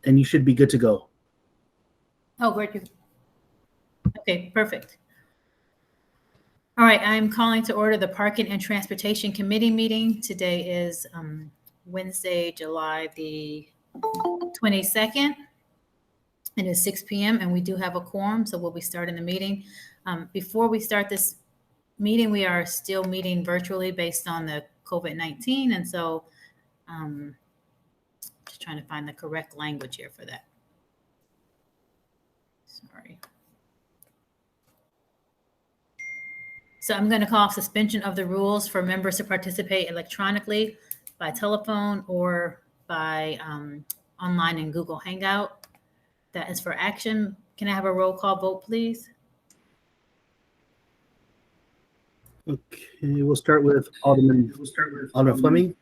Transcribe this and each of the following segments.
and you should be good to go. Oh, great. Okay, perfect. All right, I'm calling to order the Parking and Transportation Committee meeting. Today is Wednesday, July the 22nd. It is 6 p.m. and we do have a quorum, so we'll be starting the meeting. Before we start this meeting, we are still meeting virtually based on the COVID-19, and so just trying to find the correct language here for that. Sorry. So I'm going to call suspension of the rules for members to participate electronically by telephone or by online in Google Hangout. That is for action. Can I have a roll call vote, please? Okay, we'll start with Alderman Fleming.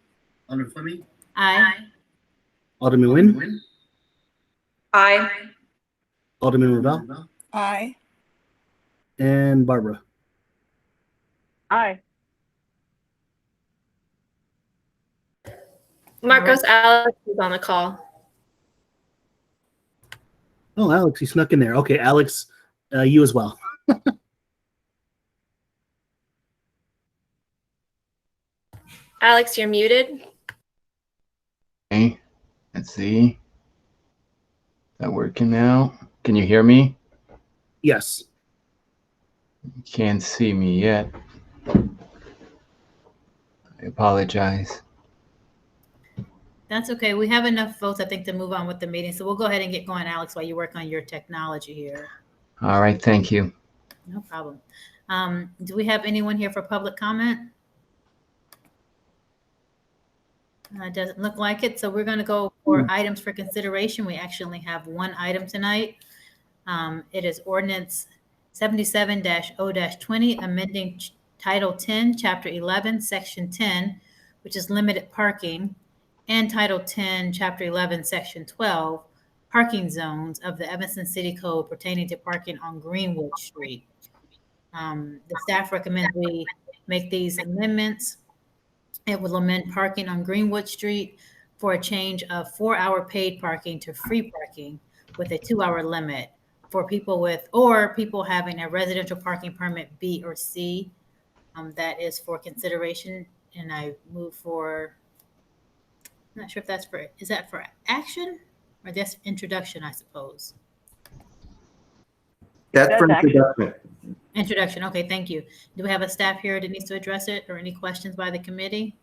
Alderman Fleming. Aye. Alderman Nguyen. Aye. Alderman Ravel. Aye. And Barbara. Aye. Marcos Alex is on the call. Oh, Alex, you snuck in there. Okay, Alex, you as well. Alex, you're muted. Okay, let's see. Is that working now? Can you hear me? Yes. You can't see me yet. I apologize. That's okay. We have enough votes, I think, to move on with the meeting. So we'll go ahead and get going, Alex, while you work on your technology here. All right, thank you. No problem. Do we have anyone here for public comment? Doesn't look like it. So we're going to go for items for consideration. We actually have one item tonight. It is ordinance 77-0-20, amending Title 10, Chapter 11, Section 10, which is limited parking, and Title 10, Chapter 11, Section 12, parking zones of the Evanston City Code pertaining to parking on Greenwood Street. The staff recommends we make these amendments. It will amend parking on Greenwood Street for a change of 4-hour paid parking to free parking with a 2-hour limit for people with, or people having a residential parking permit B or C. That is for consideration. And I move for, I'm not sure if that's for, is that for action or just introduction, I suppose? That's for introduction. Introduction. Okay, thank you. Do we have a staff here that needs to address it or any questions by the committee?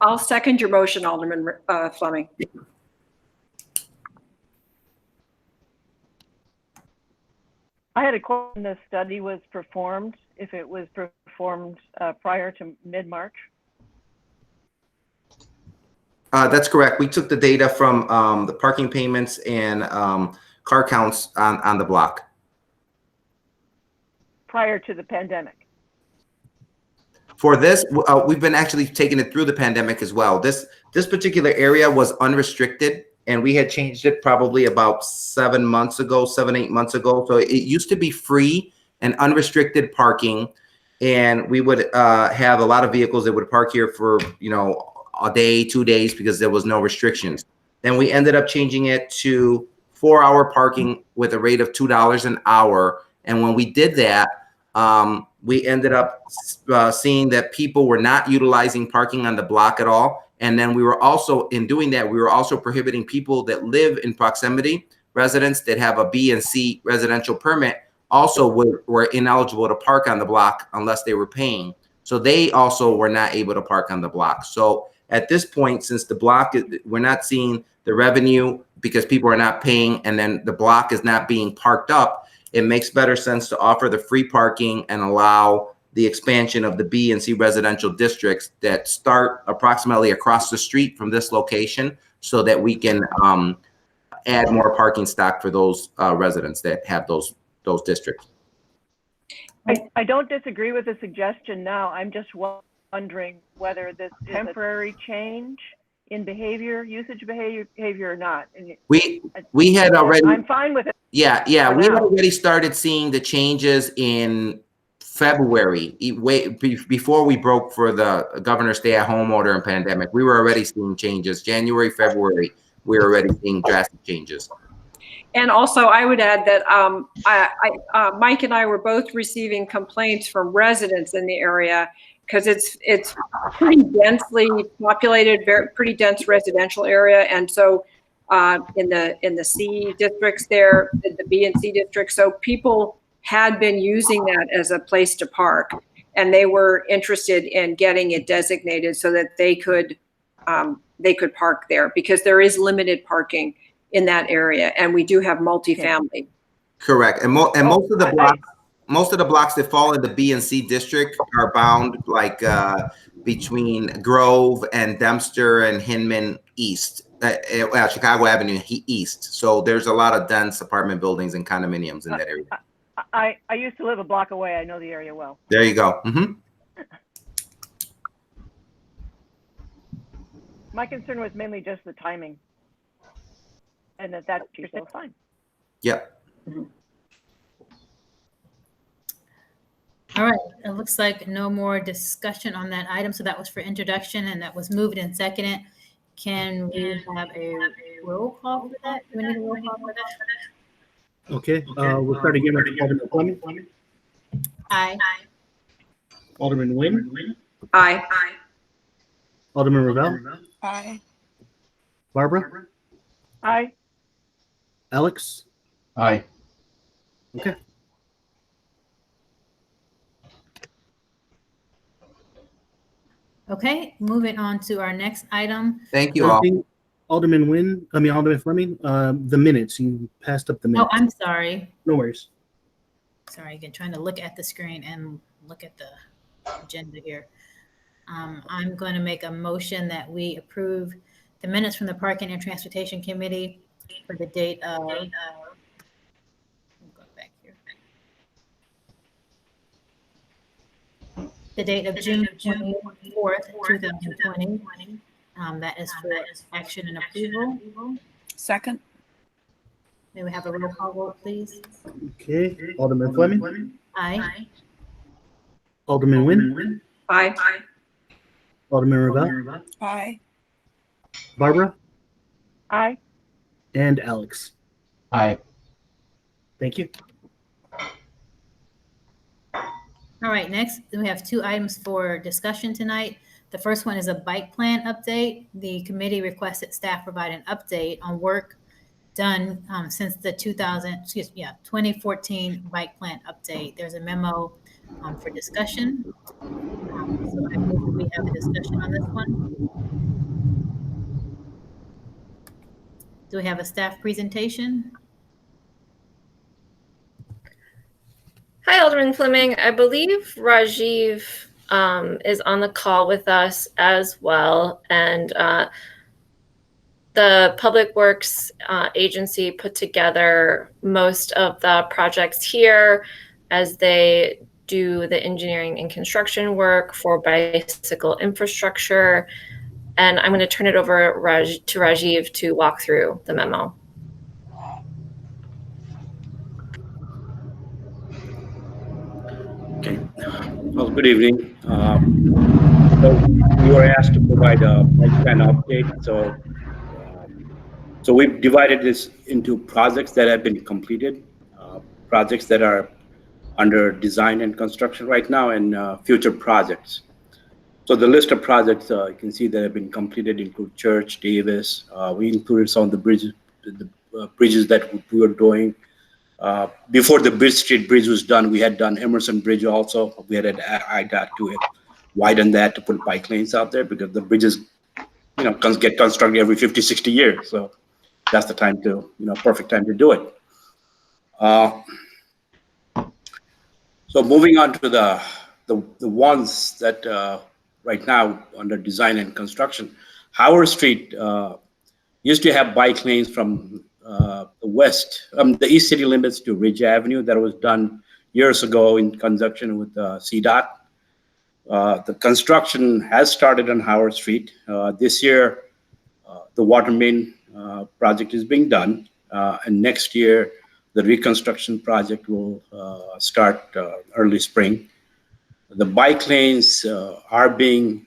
I'll second your motion, Alderman Fleming. I had a question. The study was performed, if it was performed prior to mid-March? That's correct. We took the data from the parking payments and car counts on the block. Prior to the pandemic? For this, we've been actually taking it through the pandemic as well. This particular area was unrestricted, and we had changed it probably about 8 months ago. So it used to be free and unrestricted parking, and we would have a lot of vehicles that would park here for, a day, 2 days, because there was no restrictions. Then we ended up changing it to 4-hour parking with a rate of $2 an hour. And when we did that, we ended up seeing that people were not utilizing parking on the block at all. And then we were also, in doing that, we were also prohibiting people that live in proximity, residents that have a B and C residential permit, also were ineligible to park on the block unless they were paying. So they also were not able to park on the block. So at this point, since the block, we're not seeing the revenue because people are not paying, and then the block is not being parked up, it makes better sense to offer the free parking and allow the expansion of the B and C residential districts that start approximately across the street from this location, so that we can add more parking stock for those residents that have those districts. I don't disagree with the suggestion now. I'm just wondering whether this is a temporary change in usage behavior or not. We had already. I'm fine with it. Yeah. We had already started seeing the changes in February, before we broke for the governor's stay-at-home order and pandemic. We were already seeing changes January, February. we're already seeing drastic changes. And also, I would add that Mike and I were both receiving complaints from residents in the area because it's pretty densely populated, pretty dense residential area, and so in the C districts there, the B and C districts, so people had been using that as a place to park, and they were interested in getting it designated so that they could park there because there is limited parking in that area, and we do have multifamily. Correct, and most of the blocks that fall in the B and C district are bound like between Grove and Dempster and Inman East, Chicago Avenue East. So there's a lot of dense apartment buildings and condominiums in that area. I used to live a block away. I know the area well. There you go. My concern was mainly just the timing, and that's still fine. Yep. All right, it looks like no more discussion on that item. So that was for introduction and that was moved and seconded. Can we have a roll call for that? Do we need a roll call for that? Okay, we'll start again with Alderman Fleming. Aye. Alderman Nguyen. Aye. Alderman Ravel. Aye. Barbara. Aye. Alex. Aye. Okay. Okay, moving on to our next item. Thank you all. Alderman Fleming, the minutes, you passed up the minutes. Oh, I'm sorry. No worries. Sorry, again, trying to look at the screen and look at the agenda here. I'm going to make a motion that we approve the minutes from the Parking and Transportation Committee for the date of, go back here. The date of June 24th, 2020. That is for action and approval. Second. May we have a roll call vote, please? Okay, Alderman Fleming. Aye. Alderman Nguyen. Aye. Alderman Ravel. Aye. Barbara. Aye. And Alex. Aye. Thank you. All right, next we have two items for discussion tonight. The first one is a bike plan update. The committee requested staff provide an update on work done since the 2014 bike plan update. There's a memo for discussion. So I move that we have a discussion on this one. Do we have a staff presentation? Hi, Alderman Fleming. I believe Rajiv is on the call with us as well. And the Public Works Agency put together most of the projects here as they do the engineering and construction work for bicycle infrastructure. And I'm going to turn it over to Rajiv to walk through the memo. Okay. Well, good evening. So we were asked to provide a bike plan update. So we've divided this into projects that have been completed, projects that are under design and construction right now, and future projects. So the list of projects you can see that have been completed include Church, Davis. We included some of the bridges that we were doing. Before the Bridge Street Bridge was done, we had done Emerson Bridge also. We had an IDOT to widen that to put bike lanes out there because the bridges, get constructed every 50, 60 years. So that's the time to, perfect time to do it. So moving on to the ones that right now under design and construction, Howard Street used to have bike lanes from the east city limits to Ridge Avenue. That was done years ago in conjunction with CDOT. The construction has started on Howard Street. This year, the water main project is being done. And next year, the reconstruction project will start early spring. The bike lanes are being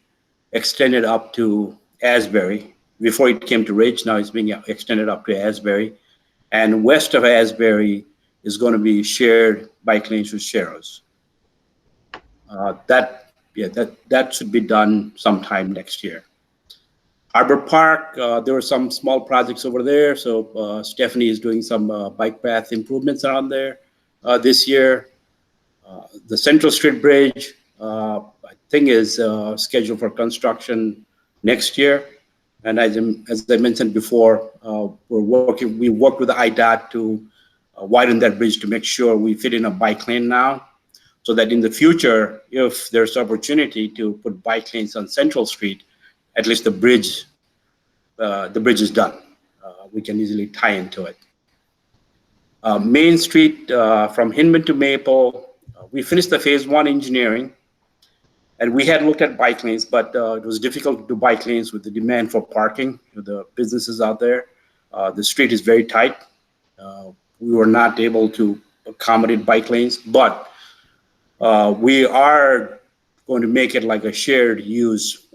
extended up to Asbury. Before it came to Ridge, now it's being extended up to Asbury. And west of Asbury is going to be shared bike lanes with Sharrows. That should be done sometime next year. Harbor Park, there were some small projects over there. So Stephanie is doing some bike path improvements around there this year. The Central Street Bridge, I think, is scheduled for construction next year. And as I mentioned before, we worked with the IDOT to widen that bridge to make sure we fit in a bike lane now, so that in the future, if there's opportunity to put bike lanes on Central Street, at least the bridge is done. We can easily tie into it. Main Street from Inman to Maple, we finished the phase 1 engineering, and we had looked at bike lanes, but it was difficult to do bike lanes with the demand for parking, with the businesses out there. The street is very tight. We were not able to accommodate bike lanes, but we are going to make it like a shared use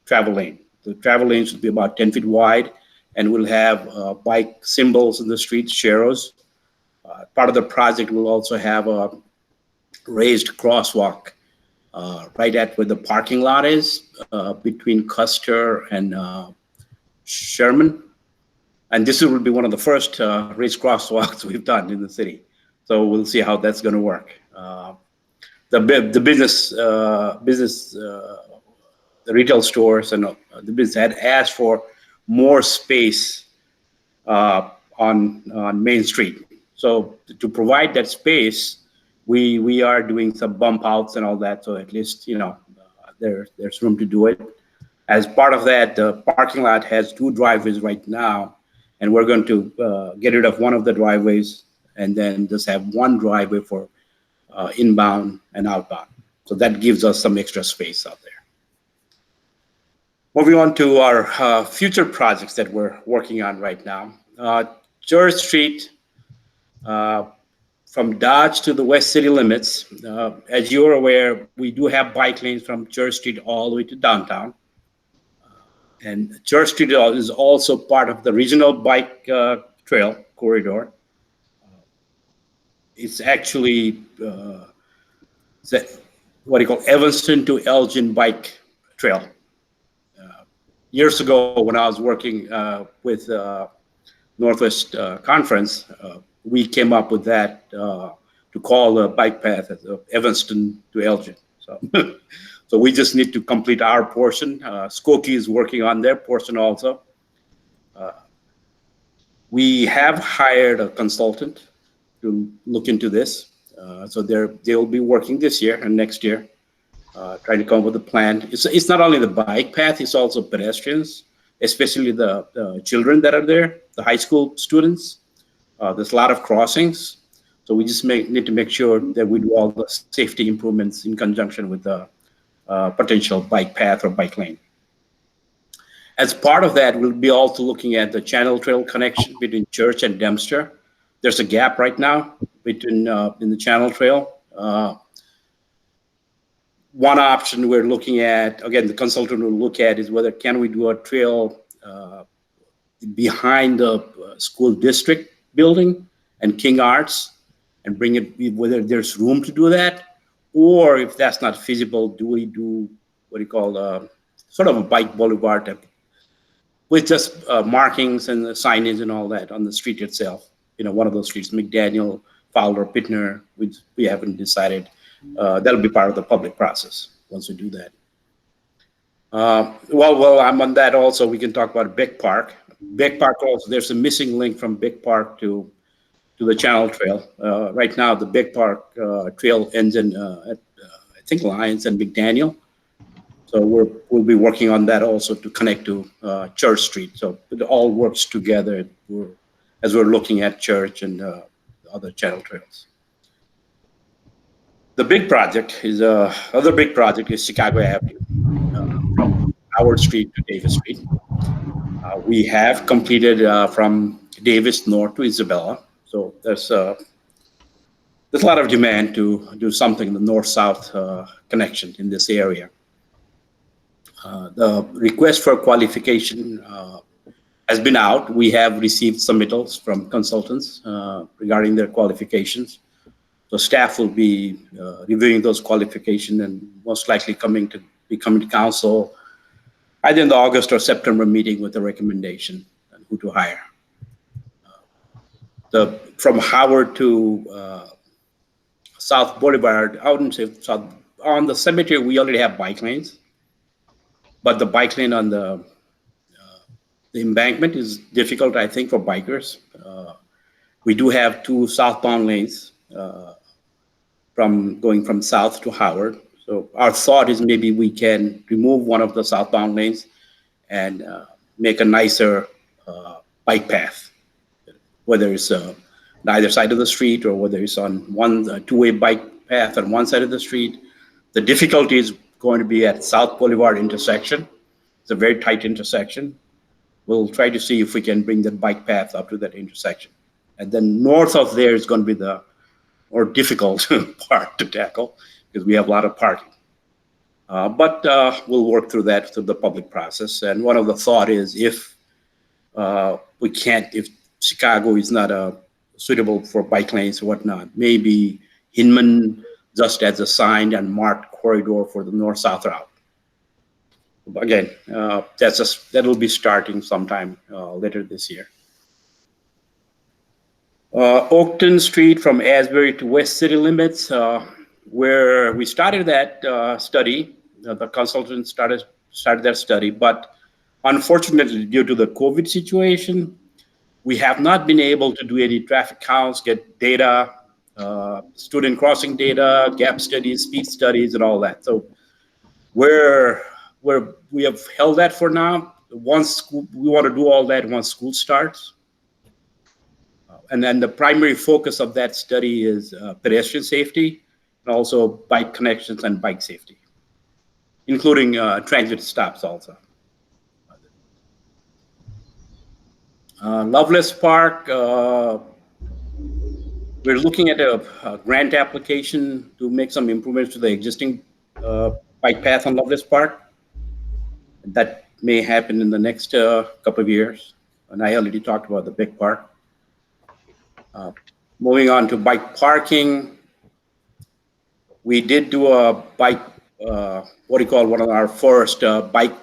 travel lane. The travel lanes will be about 10 feet wide, and we'll have bike symbols in the street, Sharrows. Part of the project will also have a raised crosswalk right at where the parking lot is, between Custer and Sherman. And this will be one of the first raised crosswalks we've done in the city. So we'll see how that's going to work. The retail stores and the business had asked for more space on Main Street. So to provide that space, we are doing some bump outs and all that. So at least, there's room to do it. As part of that, the parking lot has 2 driveways right now, and we're going to get rid of one of the driveways and then just have one driveway for inbound and outbound. So that gives us some extra space out there. Moving on to our future projects that we're working on right now. Church Street, from Dodge to the West City limits. As you're aware, we do have bike lanes from Church Street all the way to downtown. And Church Street is also part of the regional bike trail corridor. It's actually what you call Evanston to Elgin bike trail. Years ago, when I was working with Northwest Conference, we came up with that to call the bike path as Evanston to Elgin. So we just need to complete our portion. Skokie is working on their portion also. We have hired a consultant to look into this. So they'll be working this year and next year, trying to come up with a plan. It's not only the bike path, it's also pedestrians, especially the children that are there, the high school students. There's a lot of crossings. So we just need to make sure that we do all the safety improvements in conjunction with the potential bike path or bike lane. As part of that, we'll be also looking at the Channel Trail connection between Church and Dempster. There's a gap right now between in the Channel Trail. One option we're looking at, again, the consultant will look at, is whether can we do a trail behind the school district building and King Arts and bring it, whether there's room to do that, or if that's not feasible, do we do what you call sort of a bike boulevard type, with just markings and the signage and all that on the street itself. One of those streets, McDaniel, Fowler, Pittner, we haven't decided. That'll be part of the public process once we do that. Well, I'm on that also. We can talk about Beck Park. Beck Park also, there's a missing link from Beck Park to the Channel Trail. Right now, the Beck Park trail ends in, I think, Lyons and McDaniel. So we'll be working on that also to connect to Church Street. So it all works together as we're looking at Church and other Channel Trails. The big project is other big project is Chicago Avenue, from Howard Street to Davis Street. We have completed from Davis north to Isabella. So there's a lot of demand to do something in the north-south connection in this area. The request for qualification has been out. We have received submittals from consultants regarding their qualifications. So staff will be reviewing those qualifications and most likely coming to council either in the August or September meeting with a recommendation on who to hire. From Howard to South Boulevard, I wouldn't say South, on the cemetery, we already have bike lanes, but the bike lane on the embankment is difficult, I think, for bikers. We do have 2 southbound lanes going from South to Howard. So our thought is maybe we can remove one of the southbound lanes and make a nicer bike path, whether it's on either side of the street or whether it's on one two-way bike path on one side of the street. The difficulty is going to be at South Boulevard intersection. It's a very tight intersection. We'll try to see if we can bring the bike path up to that intersection. And then north of there is going to be the more difficult part to tackle because we have a lot of parking. But we'll work through that through the public process. And one of the thought is if if Chicago is not suitable for bike lanes or whatnot, maybe Inman just as a signed and marked corridor for the north-south route. Again, that'll be starting sometime later this year. Oakton Street from Asbury to West City Limits, where we started that study. The consultant started that study, but unfortunately, due to the COVID situation, we have not been able to do any traffic counts, get data, student crossing data, gap studies, speed studies, and all that. So where we have held that for now. We want to do all that once school starts. And then the primary focus of that study is pedestrian safety and also bike connections and bike safety, including transit stops also. Loveless Park, we're looking at a grant application to make some improvements to the existing bike path on Loveless Park. That may happen in the next couple of years. And I already talked about the big park. Moving on to bike parking, we did do a bike, one of our first bike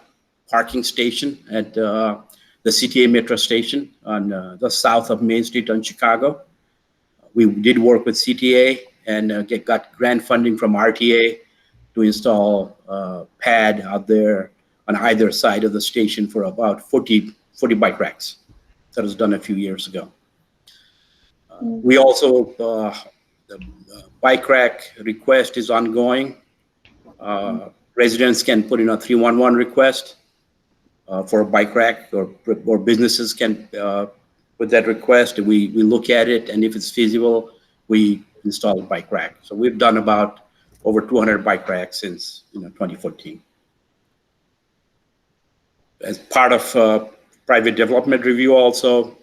parking station at the CTA Metro Station on the south of Main Street on Chicago. We did work with CTA and got grant funding from RTA to install a pad out there on either side of the station for about 40 bike racks. That was done a few years ago. We also, the bike rack request is ongoing. Residents can put in a 311 request for a bike rack, or businesses can put that request, and we look at it, and if it's feasible, we install a bike rack. So we've done about over 200 bike racks since 2014. As part of private development review also,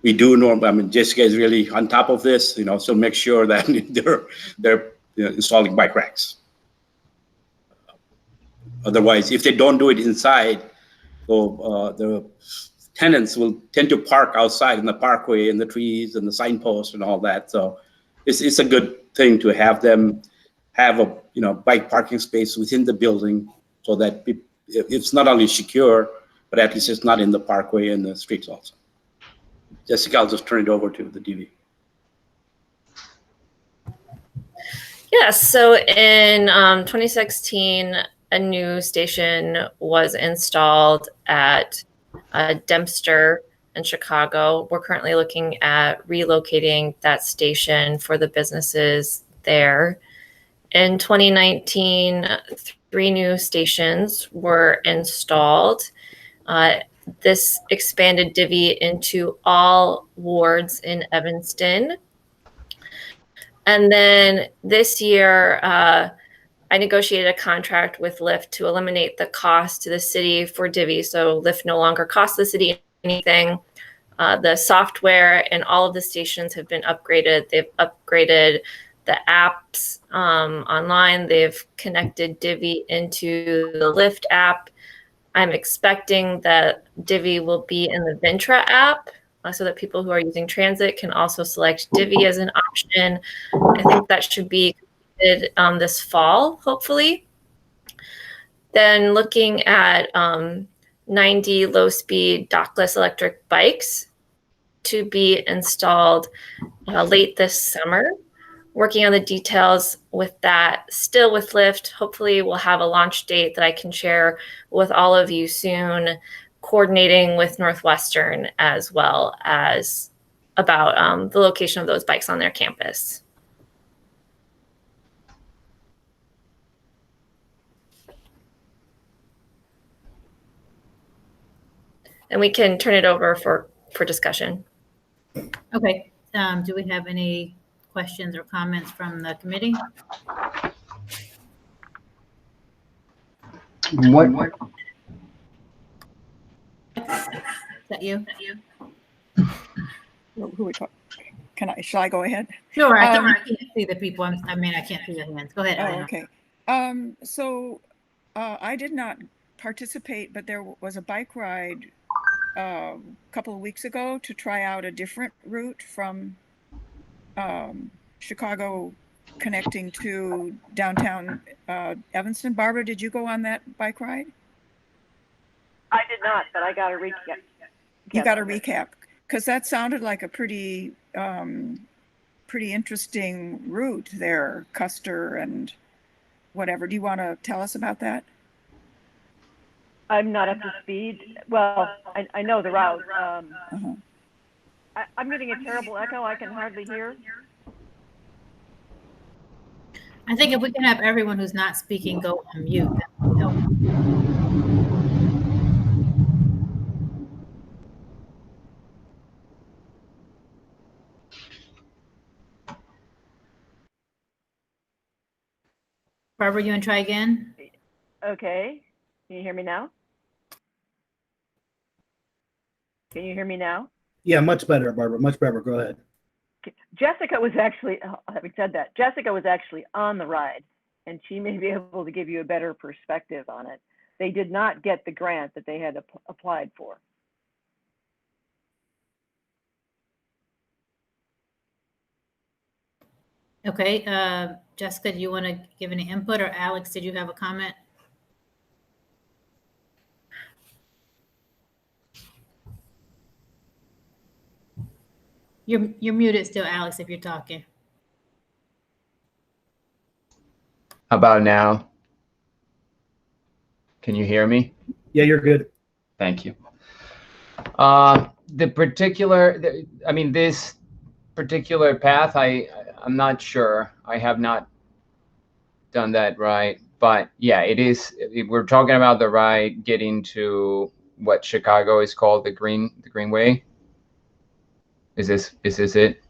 Jessica is really on top of this, so make sure that they're installing bike racks. Otherwise, if they don't do it inside, the tenants will tend to park outside in the parkway and the trees and the signposts and all that. So it's a good thing to have them have a bike parking space within the building so that it's not only secure, but at least it's not in the parkway and the streets also. Jessica, I'll just turn it over to the DV. Yes, so in 2016, a new station was installed at Dempster in Chicago. We're currently looking at relocating that station for the businesses there. In 2019, 3 new stations were installed. This expanded Divvy into all wards in Evanston. And then this year, I negotiated a contract with Lyft to eliminate the cost to the city for Divvy. So Lyft no longer costs the city anything. The software and all of the stations have been upgraded. They've upgraded the apps online. They've connected Divvy into the Lyft app. I'm expecting that Divvy will be in the Vintra app so that people who are using transit can also select Divvy as an option. I think that should be completed this fall, hopefully. Then looking at 90 low-speed dockless electric bikes to be installed late this summer. Working on the details with that, still with Lyft. Hopefully we'll have a launch date that I can share with all of you soon, coordinating with Northwestern as well as about the location of those bikes on their campus. And we can turn it over for discussion. Okay. Do we have any questions or comments from the committee? What? Is that you? Who we talk? Shall I go ahead? Sure. I can't see the people. I can't see the hands. Go ahead. Oh, Elena. okay. I did not participate, but there was a bike ride a couple of weeks ago to try out a different route from Chicago connecting to downtown Evanston. Barbara, did you go on that bike ride? I did not, but I got a recap. You got a recap, because that sounded like a pretty interesting route there, Custer and whatever. Do you want to tell us about that? I'm not up to speed. Well, I know the route. I'm getting a terrible echo. I can hardly hear. I think if we can have everyone who's not speaking go on mute, that would help. Barbara, you want to try again? Okay. Can you hear me now? Can you hear me now? Yeah, much better, Barbara. Much better. Go ahead. Jessica was actually, having said that, Jessica was actually on the ride, and she may be able to give you a better perspective on it. They did not get the grant that they had applied for. Okay. Jessica, do you want to give any input, or Alex, did you have a comment? You're muted still, Alex, if you're talking. How about now? Can you hear me? Yeah, you're good. Thank you. This particular path, I'm not sure. I have not done that right, but yeah, it is. We're talking about the ride getting to what Chicago is called the Greenway. Is this it?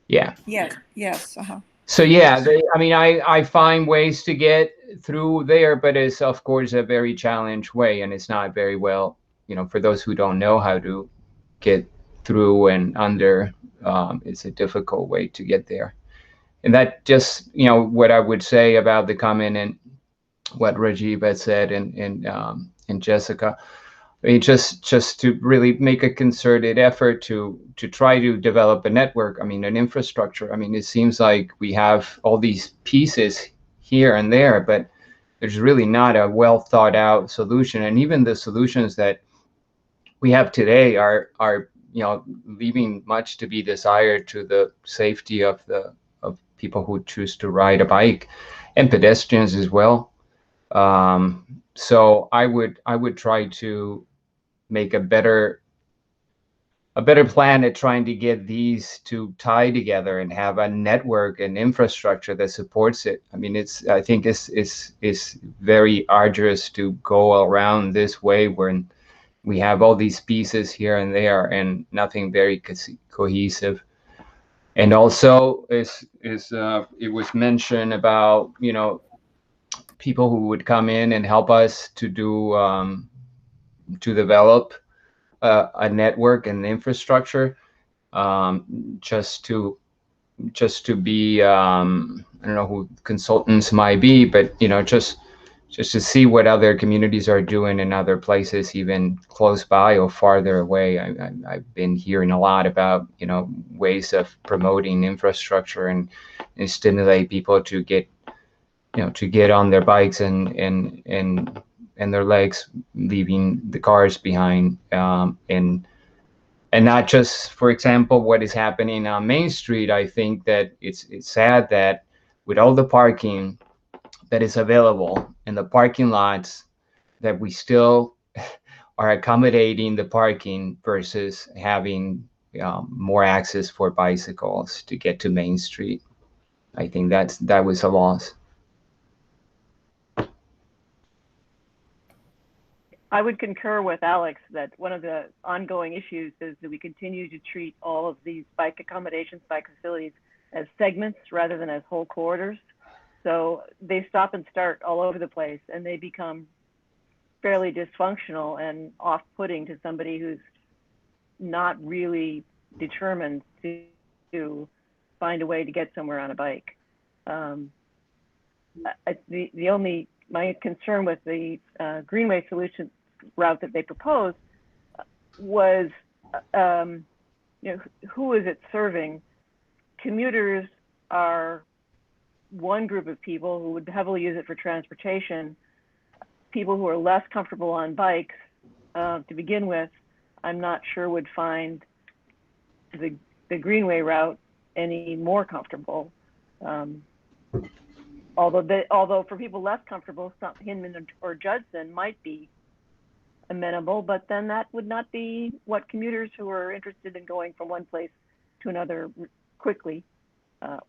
Yeah. Yes. So yeah, I find ways to get through there, but it's of course a very challenged way, and it's not very well, for those who don't know how to get through and under, it's a difficult way to get there. And that just, what I would say about the comment and what Rajiv had said and Jessica. I mean, just to really make a concerted effort to try to develop a network. I mean, an infrastructure. I mean, it seems like we have all these pieces here and there, but there's really not a well thought out solution. And even the solutions that we have today are leaving much to be desired to the safety of people who choose to ride a bike, and pedestrians as well. So I would try to make a better plan at trying to get these to tie together and have a network and infrastructure that supports it. I mean, I think it's very arduous to go around this way when we have all these pieces here and there and nothing very cohesive. And also, it was mentioned about people who would come in and help us to do to develop a network and infrastructure, just to just to be, I don't know who consultants might be, but just to see what other communities are doing in other places, even close by or farther away. I've been hearing a lot about ways of promoting infrastructure and stimulate people to get on their bikes and their legs, leaving the cars behind, and not just, for example, what is happening on Main Street. I think that it's sad that with all the parking that is available in the parking lots, that we still are accommodating the parking versus having more access for bicycles to get to Main Street. I think that was a loss. I would concur with Alex that one of the ongoing issues is that we continue to treat all of these bike accommodations, bike facilities as segments rather than as whole corridors. So they stop and start all over the place, and they become fairly dysfunctional and off-putting to somebody who's not really determined to find a way to get somewhere on a bike. My concern with the Greenway solution route that they proposed was, who is it serving? Commuters are one group of people who would heavily use it for transportation. People who are less comfortable on bikes to begin with, I'm not sure would find the Greenway route any more comfortable. Although for people less comfortable, Inman or Judson might be amenable, but then that would not be what commuters who are interested in going from one place to another quickly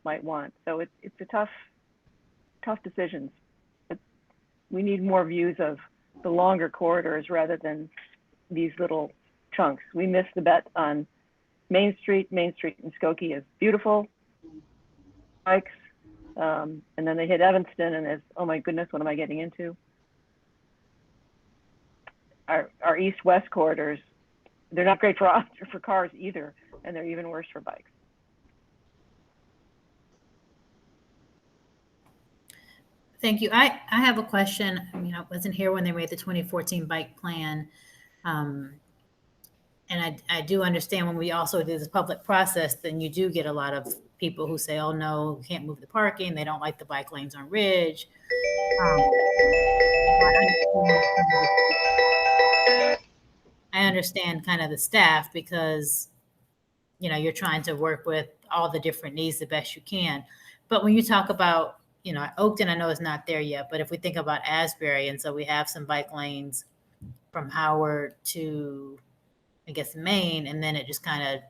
might want. So it's a tough decisions. We need more views of the longer corridors rather than these little chunks. We missed the bet on Main Street. Main Street in Skokie is beautiful. Bikes. And then they hit Evanston and it's, oh my goodness, what am I getting into? Our east-west corridors, they're not great for cars either, and they're even worse for bikes. Thank you. I have a question. I wasn't here when they made the 2014 bike plan. And I do understand when we also do this public process, then you do get a lot of people who say, oh no, we can't move the parking. They don't like the bike lanes on Ridge. I understand kind of the staff because, you're trying to work with all the different needs the best you can. But when you talk about, Oakton, I know is not there yet, but if we think about Asbury, and so we have some bike lanes from Howard to, I guess, Maine, and then you just kind of,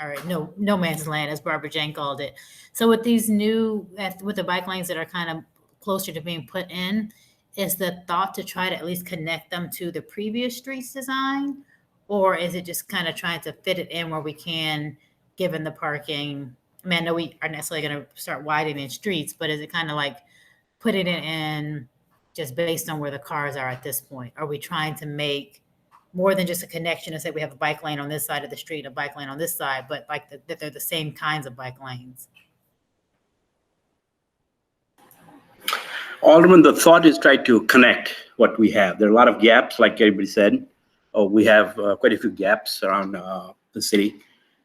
all right, no man's land, as Barbara Jane called it. So with these with the bike lanes that are kind of closer to being put in, is the thought to try to at least connect them to the previous streets design? Or is it just kind of trying to fit it in where we can, given the parking? I know we aren't necessarily going to start widening streets, but is it kind of like putting it in just based on where the cars are at this point? Are we trying to make more than just a connection and say we have a bike lane on this side of the street, a bike lane on this side, but like that they're the same kinds of bike lanes? Alderman, the thought is try to connect what we have. There are a lot of gaps, like everybody said. We have quite a few gaps around the city.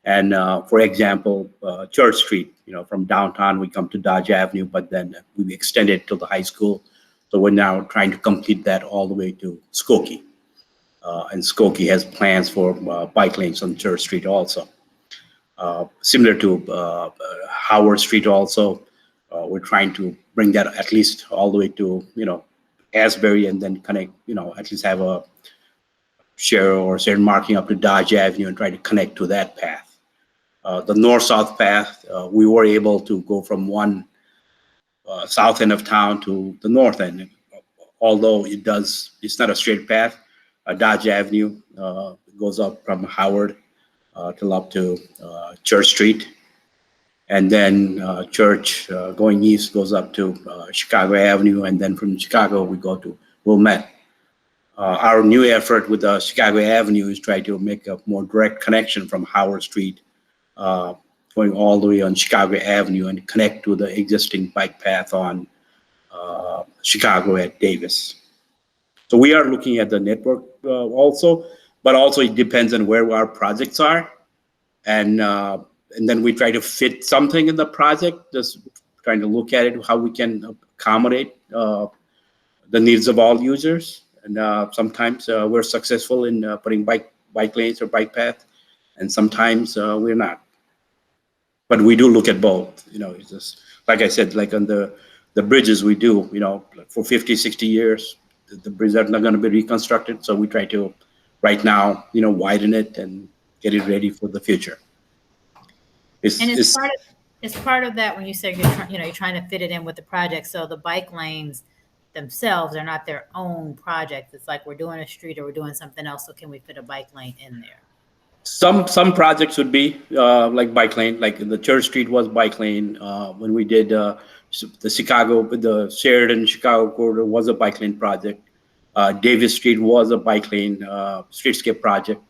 And for example, Church Street, from downtown, we come to Dodge Avenue, but then we extend it to the high school. So we're now trying to complete that all the way to Skokie. And Skokie has plans for bike lanes on Church Street also. Similar to Howard Street also, we're trying to bring that at least all the way to, Asbury, and then connect, at least have a share or certain marking up to Dodge Avenue and try to connect to that path. The north-south path, we were able to go from one south end of town to the north end, although it's not a straight path. Dodge Avenue goes up from Howard till up to Church Street. And then Church going east goes up to Chicago Avenue. And then from Chicago, we go to Wilmette. Our new effort with Chicago Avenue is try to make a more direct connection from Howard Street going all the way on Chicago Avenue and connect to the existing bike path on Chicago at Davis. So we are looking at the network also, but also it depends on where our projects are. And then we try to fit something in the project, just trying to look at it, how we can accommodate the needs of all users. And sometimes we're successful in putting bike lanes or bike path, and sometimes we're not. But we do look at both. It's just, like I said, like on the bridges we do, like for 50, 60 years, the bridges are not going to be reconstructed. So we try to, right now, widen it and get it ready for the future. It's part of that when you say you're trying to fit it in with the project. So the bike lanes themselves are not their own project. It's like we're doing a street or we're doing something else. So can we fit a bike lane in there? Some projects would be like bike lane, like the Church Street was bike lane. When we did the Sheridan Chicago corridor was a bike lane project. Davis Street was a bike lane streetscape project.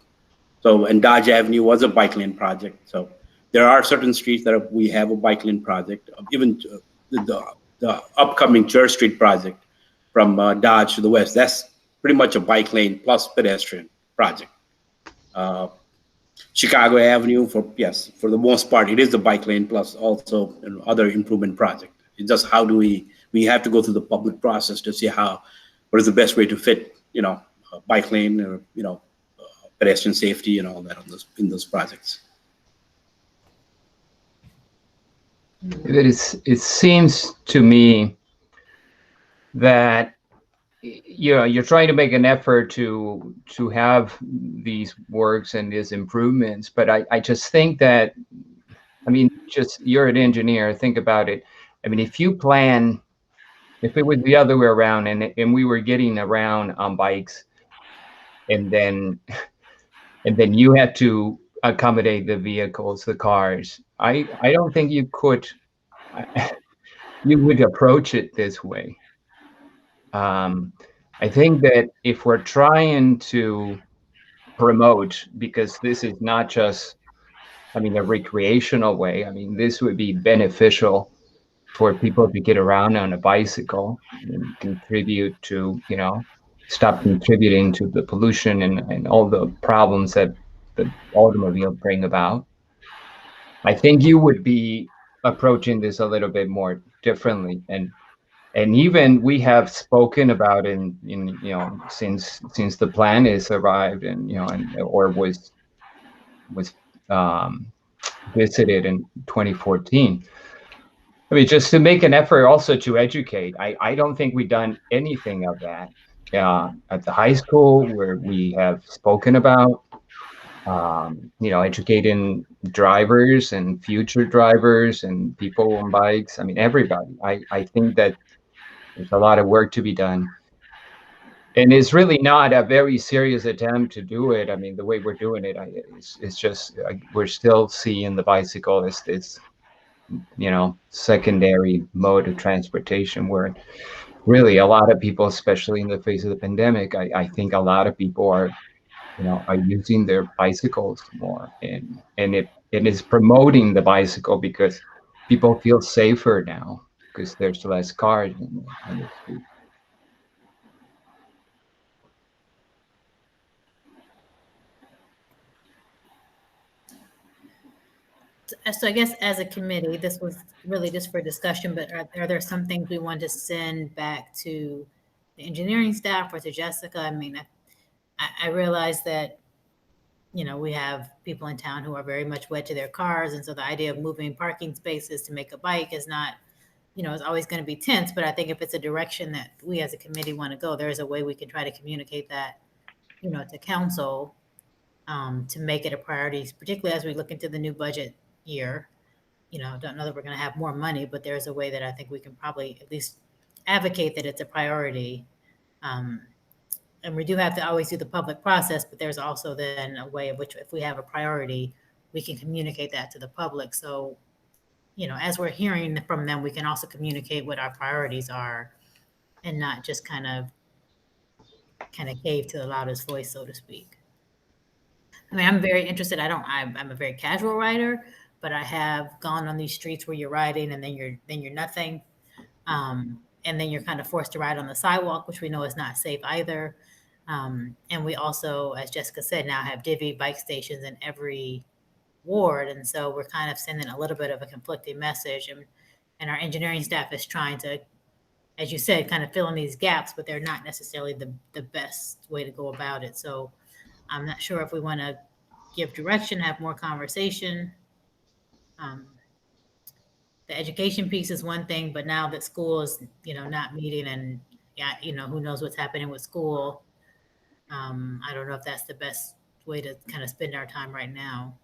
So, and Dodge Avenue was a bike lane project. So there are certain streets that we have a bike lane project. Even the upcoming Church Street project from Dodge to the west, that's pretty much a bike lane plus pedestrian project. Chicago Avenue, for the most part, it is the bike lane plus also other improvement project. It's just how do we have to go through the public process to see what is the best way to fit, a bike lane or, pedestrian safety and all that in those projects. It seems to me that you're trying to make an effort to have these works and these improvements, but I just think that, you're an engineer, think about it. If it was the other way around and we were getting around on bikes and then you had to accommodate the vehicles, the cars, I don't think you would approach it this way. I think that if we're trying to promote, because this is not just, a recreational way, this would be beneficial for people to get around on a bicycle and contribute to, stop contributing to the pollution and all the problems that the automobile bring about. I think you would be approaching this a little bit more differently. And even we have spoken about in since the plan is arrived or was visited in 2014. Just to make an effort also to educate. I don't think we've done anything of that at the high school where we have spoken about educating drivers and future drivers and people on bikes. Everybody. I think that there's a lot of work to be done. And it's really not a very serious attempt to do it. The way we're doing it, it's just, we're still seeing the bicycle as this, secondary mode of transportation, where really a lot of people, especially in the face of the pandemic, I think a lot of people are using their bicycles more. And it is promoting the bicycle because people feel safer now, because there's less cars on the street. So I guess as a committee, this was really just for discussion, but are there some things we want to send back to the engineering staff or to Jessica? I realize that, we have people in town who are very much wed to their cars. And so the idea of moving parking spaces to make a bike is not, is always going to be tense. But I think if it's a direction that we as a committee want to go, there's a way we can try to communicate that, to council to make it a priority, particularly as we look into the new budget year. Don't know that we're going to have more money, but there's a way that I think we can probably at least advocate that it's a priority. And we do have to always do the public process, but there's also then a way of which, if we have a priority, we can communicate that to the public. So, as we're hearing from them, we can also communicate what our priorities are and not just kind of cave to the loudest voice, so to speak. I'm very interested. I'm a very casual rider, but I have gone on these streets where you're riding and then you're nothing. And then you're kind of forced to ride on the sidewalk, which we know is not safe either. And we also, as Jessica said, now have divvy bike stations in every ward. And so we're kind of sending a little bit of a conflicting message. And our engineering staff is trying to, as you said, kind of fill in these gaps, but they're not necessarily the best way to go about it. So I'm not sure if we want to give direction, have more conversation. The education piece is one thing, but now that school is, not meeting and, who knows what's happening with school. I don't know if that's the best way to kind of spend our time right now.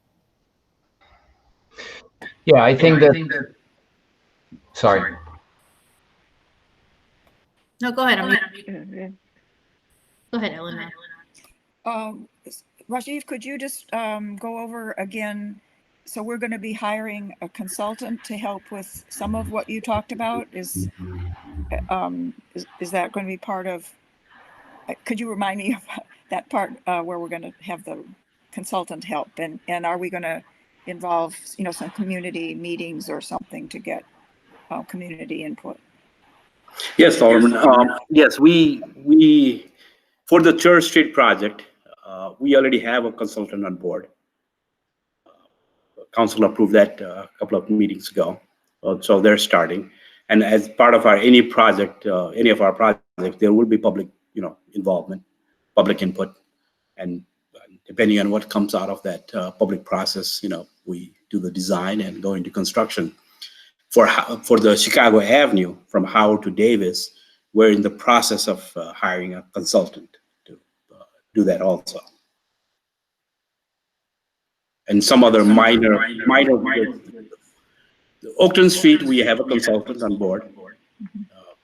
Yeah, I think that. Sorry. No, go ahead. Mhm. Go ahead, Eleanor. Rajiv, could you just go over again? So we're going to be hiring a consultant to help with some of what you talked about. Is that going to be part of? Could you remind me of that part where we're going to have the consultant help, and are we going to involve some community meetings or something to get community input? Yes, Solomon. Yes, we for the Church Street project, we already have a consultant on board. Council approved that a couple of meetings ago, so they're starting. And as part of any project, any of our projects, there will be public, involvement, public input, and depending on what comes out of that public process, we do the design and go into construction. For the Chicago Avenue from Howard to Davis, we're in the process of hiring a consultant to do that also. And some other minor. Oakland Street, we have a consultant on board,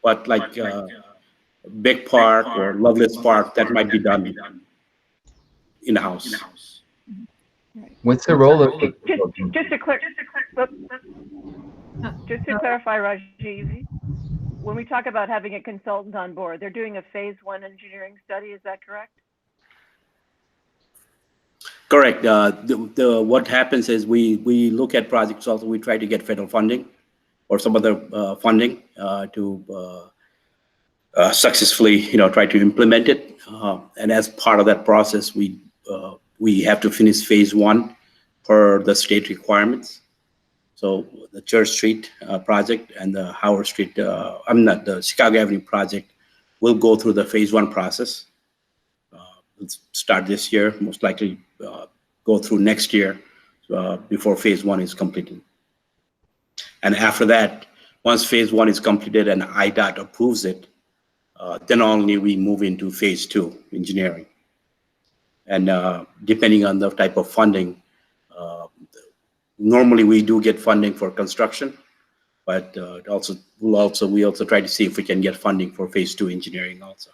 but like Big Park or Lovelace Park, that might be done in house. What's the role of Just to clarify, Rajiv, when we talk about having a consultant on board, they're doing a phase 1 engineering study. Is that correct? Correct. What happens is we look at projects also. We try to get federal funding or some other funding to successfully, try to implement it. And as part of that process, we have to finish phase 1 per the state requirements. So the Church Street project and the Howard Street, the Chicago Avenue project will go through the phase 1 process. We'll start this year, most likely go through next year before phase 1 is completed. And after that, once phase 1 is completed and IDOT approves it, then only we move into phase 2 engineering. And depending on the type of funding, normally we do get funding for construction, but we also try to see if we can get funding for phase 2 engineering also.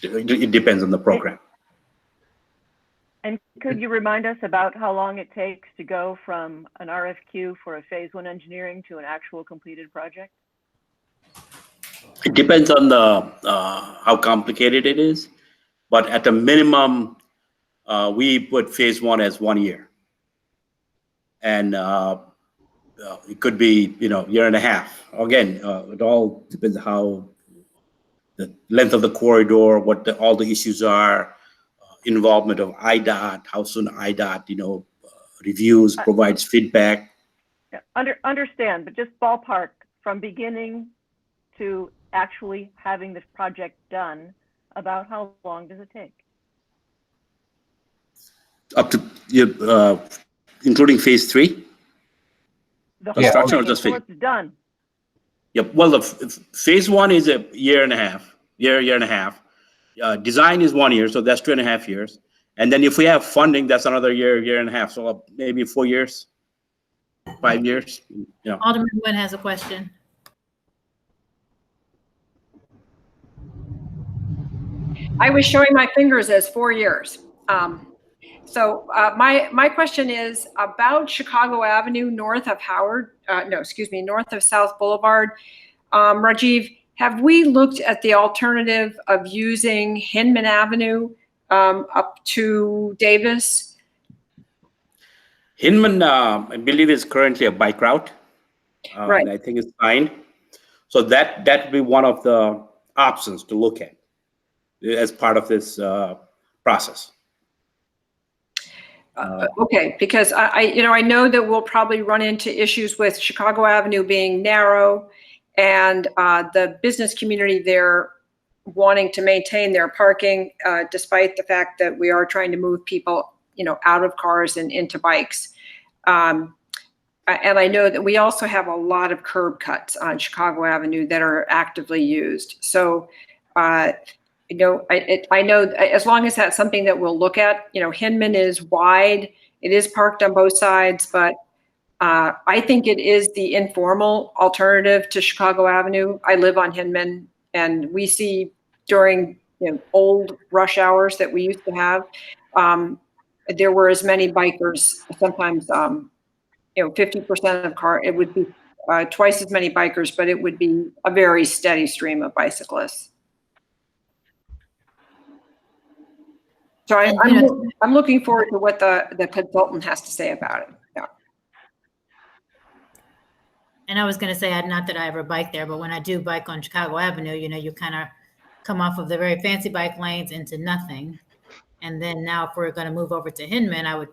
It depends on the program. And could you remind us about how long it takes to go from an RFQ for a phase 1 engineering to an actual completed project? It depends on how complicated it is, but at the minimum, we put phase 1 as 1 year, and it could be year and a half. Again, it all depends how the length of the corridor, what all the issues are. Involvement of IDOT, how soon IDOT, reviews, provides feedback. Yeah, understand, but just ballpark from beginning to actually having this project done, about how long does it take? Up to, including phase 3? The Construction whole or just thing phase? until it's done. Yep. Well, phase 1 is a year and a half. Design is 1 year, so that's 2.5 years. And then if we have funding, that's another year and a half. So maybe 4 years, 5 years. Alderman Nguyen has a question. I was showing my fingers as 4 years. So my question is about Chicago Avenue north of north of South Boulevard. Rajiv, have we looked at the alternative of using Inman Avenue up to Davis? Inman, I believe, is currently a bike route. Right. And I think it's fine. So that would be one of the options to look at as part of this process. Okay, because I know that we'll probably run into issues with Chicago Avenue being narrow and the business community there wanting to maintain their parking, despite the fact that we are trying to move people, out of cars and into bikes. And I know that we also have a lot of curb cuts on Chicago Avenue that are actively used. So, I know as long as that's something that we'll look at. Hinman is wide. It is parked on both sides, but I think it is the informal alternative to Chicago Avenue. I live on Hinman, and we see during old rush hours that we used to have, there were as many bikers, sometimes 50% of car. It would be twice as many bikers, but it would be a very steady stream of bicyclists. So I'm looking forward to what the consultant has to say about it. Yeah. And I was going to say, not that I ever bike there, but when I do bike on Chicago Avenue, you kind of come off of the very fancy bike lanes into nothing. And then now if we're going to move over to Hinman, I would,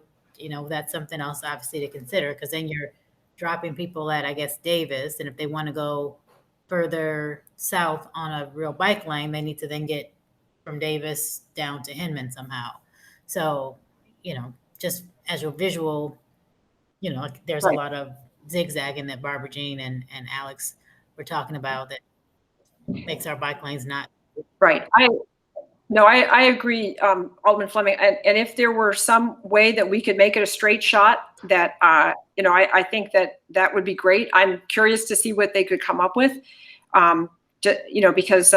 that's something else obviously to consider, because then you're dropping people at, I guess, Davis. And if they want to go further south on a real bike lane, they need to then get from Davis down to Hinman somehow. So, just as a visual, there's Right. a lot of zigzagging that Barbara Jean and Alex were talking about that makes our bike lanes not. Right. I agree, Alderman Fleming. And if there were some way that we could make it a straight shot, that, I think that would be great. I'm curious to see what they could come up with, because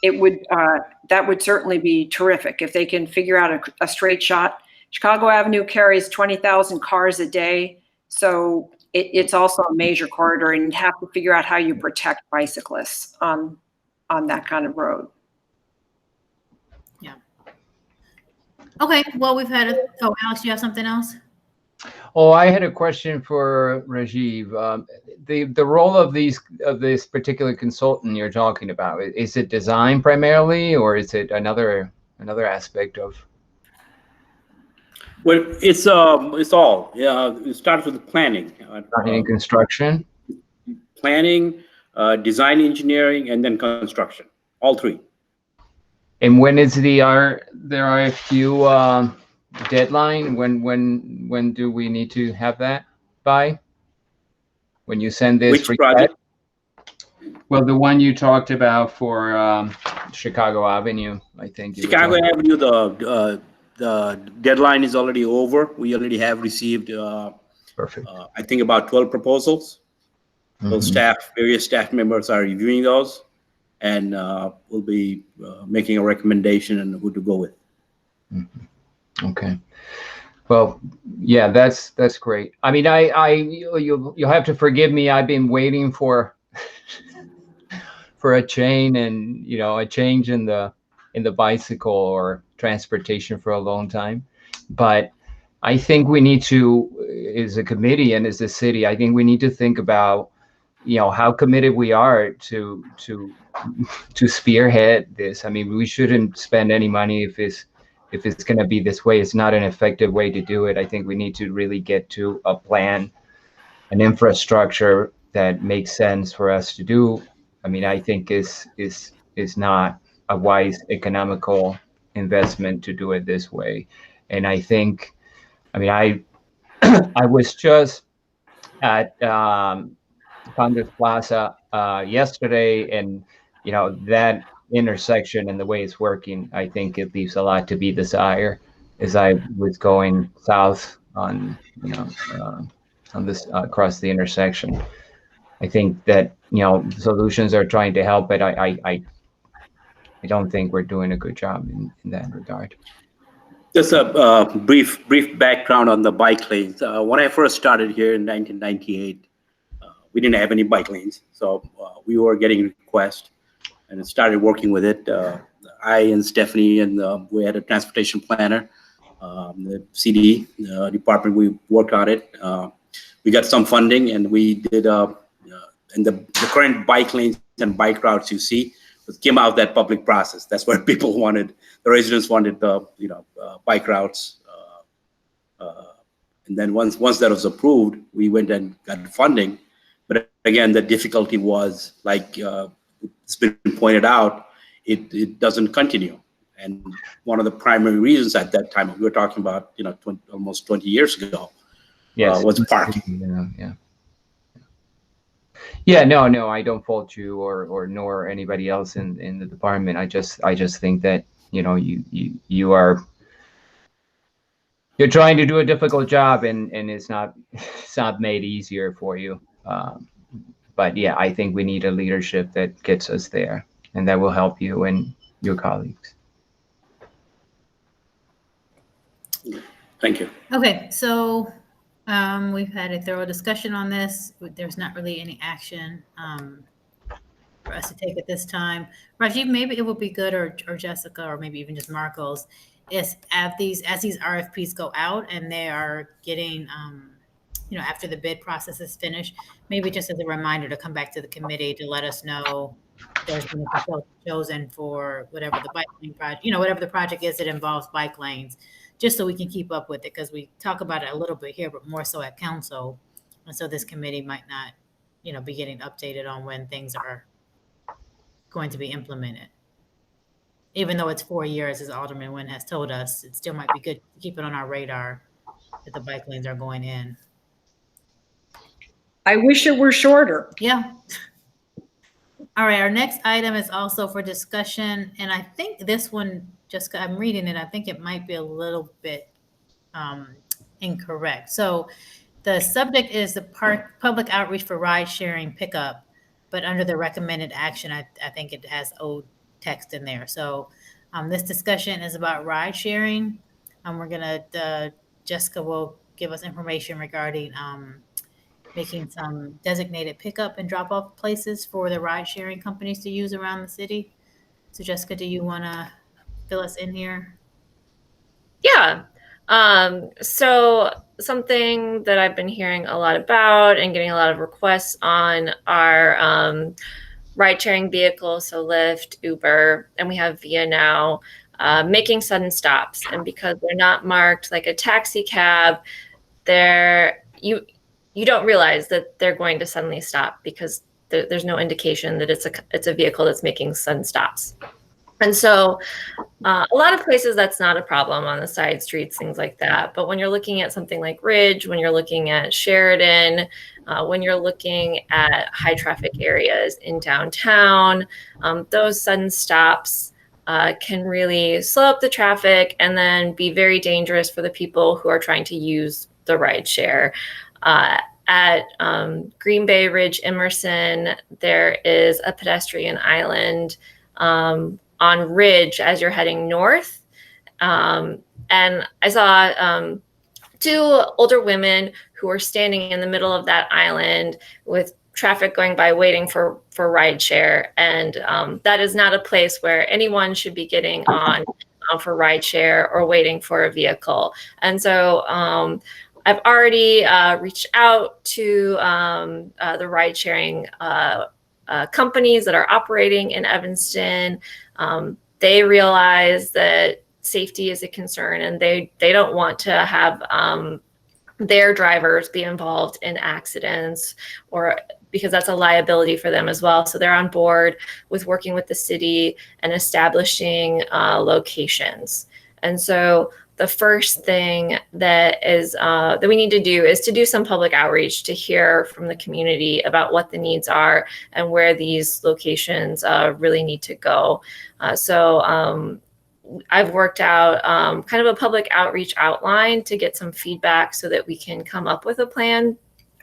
it would, that would certainly be terrific if they can figure out a straight shot. Chicago Avenue carries 20,000 cars a day. So it's also a major corridor, and you have to figure out how you protect bicyclists on that kind of road. Yeah. Okay. Well, we've had Alex, you have something else? Oh, I had a question for Rajiv. The role of this particular consultant you're talking about, is it design primarily, or is it another aspect of? Well, it's all. Yeah, it starts with the planning. Planning, construction. Planning, design, engineering, and then construction. All three. And when is there are a few deadline? When do we need to have that by? When you send this Which request? project? Well, the one you talked about for Chicago Avenue, I think. Chicago Avenue, the deadline is already over. We already have received, Perfect. I think, about 12 proposals. So various staff members are reviewing those, and we'll be making a recommendation on who to go with. Okay. Well, yeah, that's great. I mean, you'll have to forgive me. I've been waiting for a change in the bicycle or transportation for a long time. But I think we need to, as a committee and as a city, I think we need to think about, how committed we are to spearhead this. I mean, we shouldn't spend any money if it's going to be this way. It's not an effective way to do it. I think we need to really get to a plan, an infrastructure that makes sense for us to do. I mean, I think is not a wise economical investment to do it this way. And I think, I was just at Congress Plaza yesterday, and that intersection and the way it's working, I think it leaves a lot to be desired. As I was going south on this across the intersection, I think that solutions are trying to help, but I don't think we're doing a good job in that regard. Just a brief background on the bike lanes. When I first started here in 1998, we didn't have any bike lanes, so we were getting requests and started working with it. I and Stephanie and we had a transportation planner. the CD department, we worked on it. We got some funding, and we did. And the current bike lanes and bike routes you see came out of that public process. That's what people wanted. The residents wanted the bike routes. And then once that was approved, we went and got funding. But again, the difficulty was, like it's been pointed out, it doesn't continue. And one of the primary reasons at that time, we were talking about almost 20 years ago, was parking. Yeah, no, I don't fault you or nor anybody else in the department. I just think that you're trying to do a difficult job, and it's not made easier for you. But yeah, I think we need a leadership that gets us there, and that will help you and your colleagues. Thank you. Okay, so we've had a thorough discussion on this. There's not really any action for us to take at this time. Rajiv, maybe it would be good, or Jessica, or maybe even just Marcos, is as these RFPs go out and they are getting, after the bid process is finished, maybe just as a reminder to come back to the committee to let us know there's been a consultant chosen for whatever the bike lane project, whatever the project is that involves bike lanes, just so we can keep up with it, because we talk about it a little bit here, but more so at council. And so this committee might not, be getting updated on when things are going to be implemented. Even though it's 4 years, as Alderman Nguyen has told us, it still might be good to keep it on our radar that the bike lanes are going in. I wish it were shorter. Yeah. All right, our next item is also for discussion, and I think this one, Jessica, I'm reading it, I think it might be a little bit incorrect. So the subject is the public outreach for ride sharing pickup, but under the recommended action, I think it has old text in there. So this discussion is about ride sharing. Jessica will give us information regarding making some designated pickup and drop off places for the ride sharing companies to use around the city. So Jessica, do you want to fill us in here? Yeah. So something that I've been hearing a lot about and getting a lot of requests on are ride-sharing vehicles, so Lyft, Uber, and we have Via now, making sudden stops. And because they're not marked like a taxi cab, you don't realize that they're going to suddenly stop because there's no indication that it's a vehicle that's making sudden stops. And so a lot of places that's not a problem, on the side streets, things like that. But when you're looking at something like Ridge, when you're looking at Sheridan, when you're looking at high traffic areas in downtown, those sudden stops can really slow up the traffic and then be very dangerous for the people who are trying to use the ride share. At Green Bay, Ridge, Emerson, there is a pedestrian island on Ridge as you're heading north. And I saw 2 older women who were standing in the middle of that island with traffic going by waiting for rideshare. And that is not a place where anyone should be getting on for rideshare or waiting for a vehicle. And so I've already reached out to the ride sharing companies that are operating in Evanston. They realize that safety is a concern, and they don't want to have their drivers be involved in accidents, or because that's a liability for them as well. So they're on board with working with the city and establishing locations. And so the first thing that we need to do is to do some public outreach to hear from the community about what the needs are and where these locations really need to go. So I've worked out kind of a public outreach outline to get some feedback so that we can come up with a plan.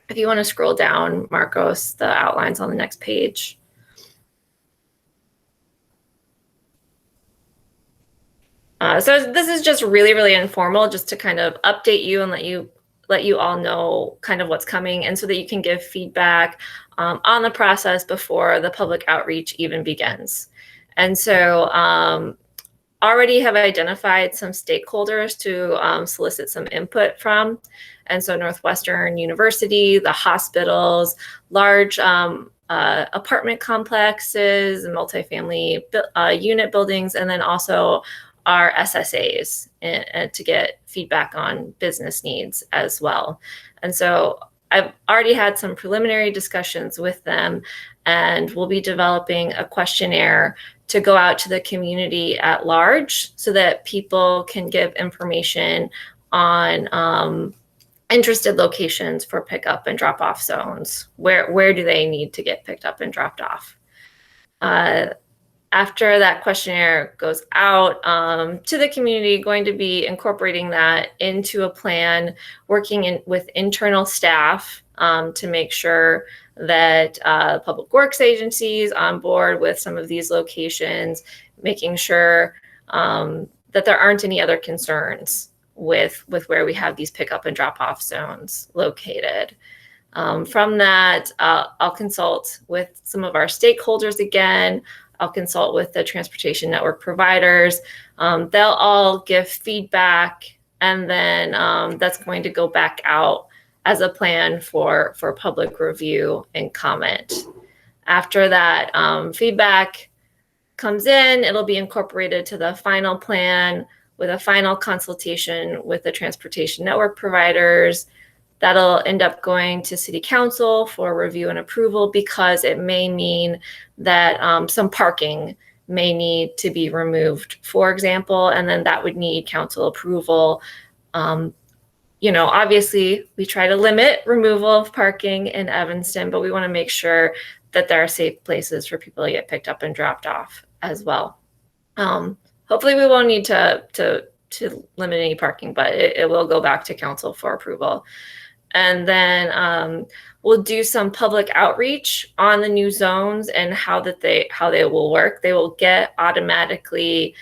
If you want to scroll down, Marcos, the outline's on the next page. So this is just really, really informal, just to kind of update you and let you all know kind of what's coming, and so that you can give feedback on the process before the public outreach even begins. And so already have identified some stakeholders to solicit some input from. And so Northwestern University, the hospitals, large apartment complexes, and multifamily unit buildings, and then also our SSAs and to get feedback on business needs as well. And so I've already had some preliminary discussions with them, and we'll be developing a questionnaire to go out to the community at large so that people can give information on interested locations for pickup and drop off zones. Where do they need to get picked up and dropped off? After that questionnaire goes out to the community, going to be incorporating that into a plan, working with internal staff to make sure that public works agencies on board with some of these locations, making sure that there aren't any other concerns with where we have these pickup and drop off zones located. From that, I'll consult with some of our stakeholders again. I'll consult with the transportation network providers. They'll all give feedback, and then that's going to go back out as a plan for public review and comment. After that feedback comes in, it'll be incorporated to the final plan with a final consultation with the transportation network providers. That'll end up going to City Council for review and approval, because it may mean that some parking may need to be removed, for example, and then that would need council approval. Obviously, we try to limit removal of parking in Evanston, but we want to make sure that there are safe places for people to get picked up and dropped off as well. Hopefully, we won't need to limit any parking, but it will go back to council for approval. And then we'll do some public outreach on the new zones and how they will work. They will get automatically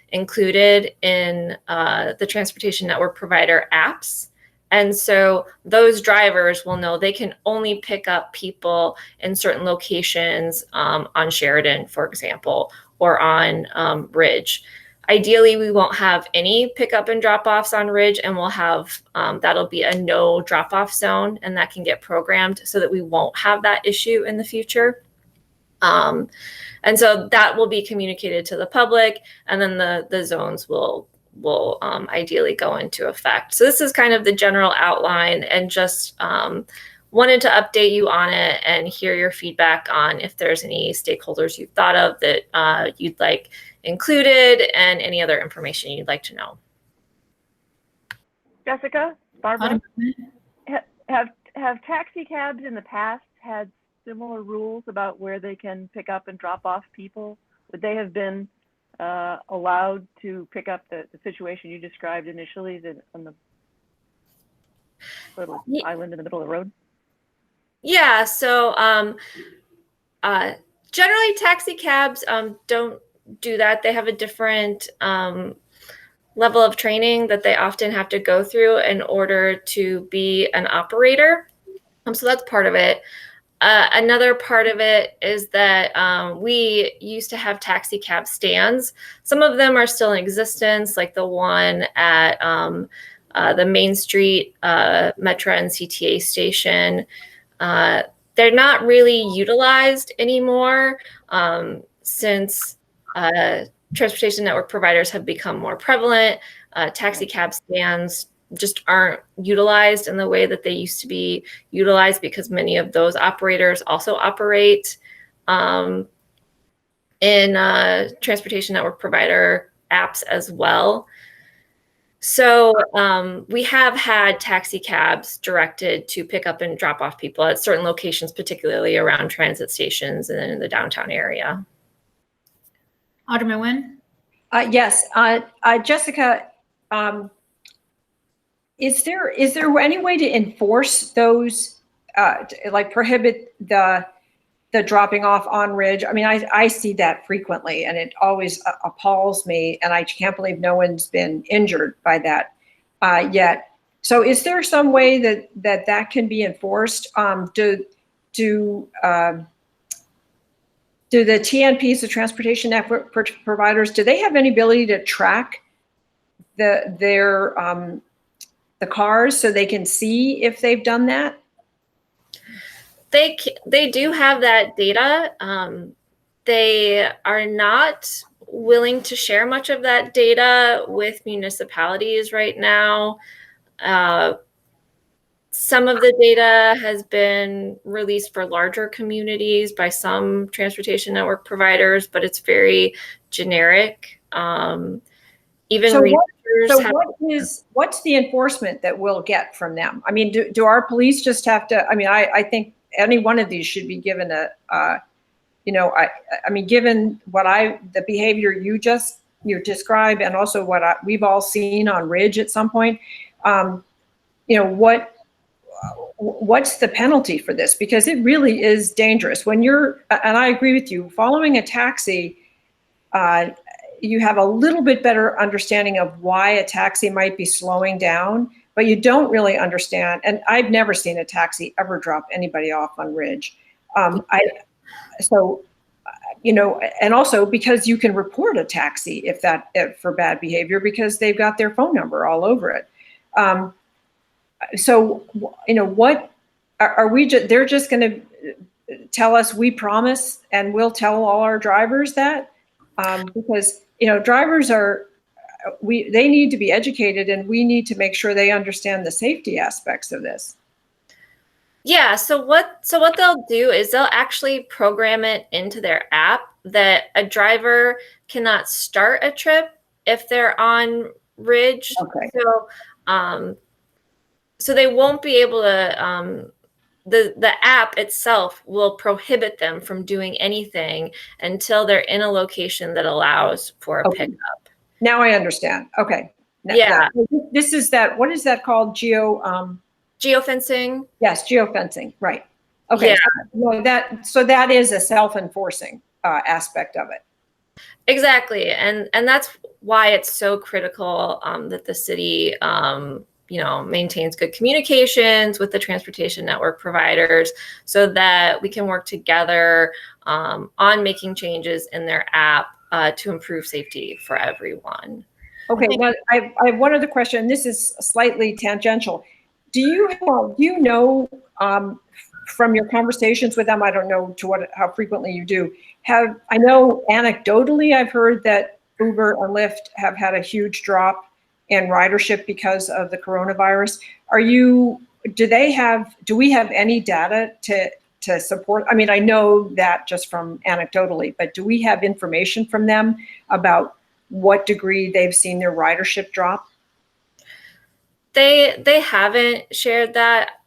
included in the transportation network provider apps. And so those drivers will know they can only pick up people in certain locations on Sheridan, for example, or on Ridge. Ideally, we won't have any pickup and drop-offs on Ridge, and we'll have, that'll be a no drop-off zone, and that can get programmed so that we won't have that issue in the future. And so that will be communicated to the public, and then the zones will ideally go into effect. So this is kind of the general outline, and just wanted to update you on it and hear your feedback on if there's any stakeholders you've thought of that you'd like included, and any other information you'd like to know. Jessica, Barbara, have taxi cabs in the past had similar rules about where they can pick up and drop off people? Would they have been allowed to pick up the situation you described initially, on the little island in the middle of the road? Yeah, so generally taxi cabs don't do that. They have a different level of training that they often have to go through in order to be an operator. So that's part of it. Another part of it is that we used to have taxi cab stands. Some of them are still in existence, like the one at the Main Street Metro and CTA station. They're not really utilized anymore since transportation network providers have become more prevalent. Taxi cab stands just aren't utilized in the way that they used to be utilized, because many of those operators also operate in transportation network provider apps as well. So we have had taxi cabs directed to pick up and drop off people at certain locations, particularly around transit stations and in the downtown area. Alderman Nguyen? Yes, Jessica, is there any way to enforce those, like prohibit the dropping off on Ridge? I mean, I see that frequently, and it always appalls me, and I can't believe no one's been injured by that yet. So is there some way that can be enforced? Do do the TNPs, the transportation network providers, do they have any ability to track the cars so they can see if they've done that? They do have that data. They are not willing to share much of that data with municipalities right now. Some of the data has been released for larger communities by some transportation network providers, but it's very generic. Even So researchers what's the enforcement that we'll get from them? I mean, do our police just have to, I mean, I think any one of these should be given I mean, given the behavior you described, and also what we've all seen on Ridge at some point, what's the penalty for this? Because it really is dangerous when and I agree with you, following a taxi, you have a little bit better understanding of why a taxi might be slowing down, but you don't really understand. And I've never seen a taxi ever drop anybody off on Ridge. And also because you can report a taxi if for bad behavior, because they've got their phone number all over it. What are we? They're just going to tell us, we promise, and we'll tell all our drivers that, because drivers they need to be educated, and we need to make sure they understand the safety aspects of this. Yeah. So what they'll do is they'll actually program it into their app that a driver cannot start a trip if they're on Ridge. Okay. So they won't be able to, the app itself will prohibit them from doing anything until they're in a location that allows for a pickup. Now I understand. Okay. Yeah. This is what is that called? Geofencing. Yes, geofencing. Right. Okay. Yeah. So that is a self-enforcing aspect of it. Exactly. And that's why it's so critical that the city maintains good communications with the transportation network providers so that we can work together on making changes in their app to improve safety for everyone. Okay, now I have one other question. This is slightly tangential. Do you know from your conversations with them, I don't know how frequently you do, I know anecdotally I've heard that Uber and Lyft have had a huge drop in ridership because of the coronavirus. Do we have any data to support? I mean, I know that just from anecdotally, but do we have information from them about what degree they've seen their ridership drop? They haven't shared that.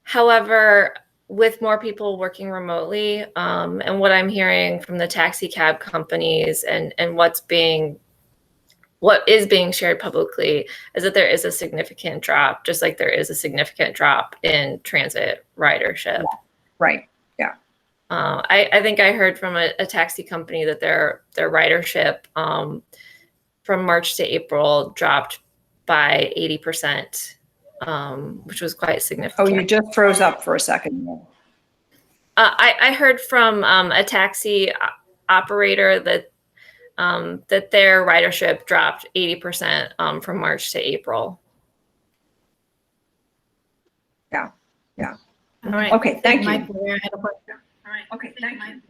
However, with more people working remotely, and what I'm hearing from the taxi cab companies and what is being shared publicly is that there is a significant drop, just like there is a significant drop in transit ridership. Yeah. Right. Yeah. I think I heard from a taxi company that their ridership from March to April dropped by 80%, which was quite significant. Oh, you just froze up for a second. I heard from a taxi operator that their ridership dropped 80% from March to April. Yeah. Yeah. All right. Okay. Thank you. Mike, I had a question. All right. Okay. Thank you.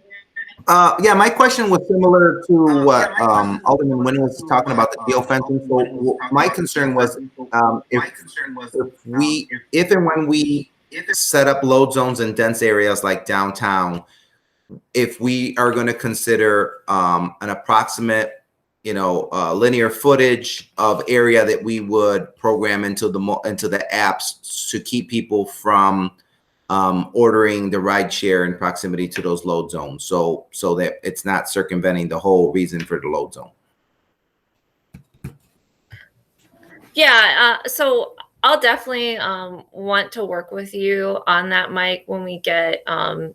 Yeah, my question was similar to what Alderman Nguyen was talking about, the geofencing. So my concern was if and when we set up load zones in dense areas like downtown, if we are going to consider an approximate, linear footage of area that we would program into the apps to keep people from ordering the ride share in proximity to those load zones, so that it's not circumventing the whole reason for the load zone. Yeah, so I'll definitely want to work with you on that, Mike, when we get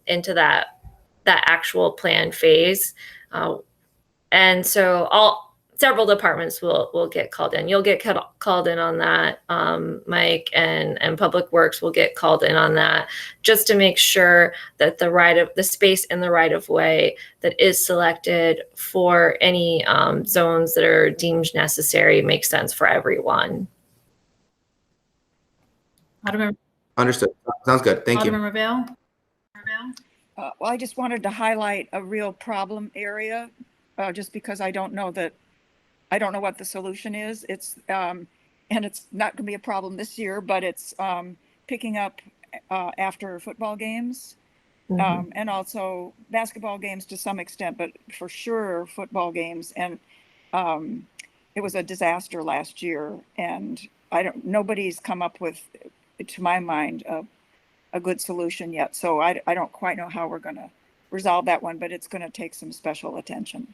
into that actual plan phase. And so several departments will get called in. You'll get called in on that. Mike and Public Works will get called in on that, just to make sure that the space in the right of way that is selected for any zones that are deemed necessary makes sense for everyone. Alderman, Understood. Sounds good. Thank you. Alderman Ravel? Well, I just wanted to highlight a real problem area, just because I don't know what the solution is. It's and it's not going to be a problem this year, but it's picking up after football games, and also basketball games to some extent, but for sure football games. And it was a disaster last year, and nobody's come up with, to my mind, a good solution yet. So I don't quite know how we're going to resolve that one, but it's going to take some special attention.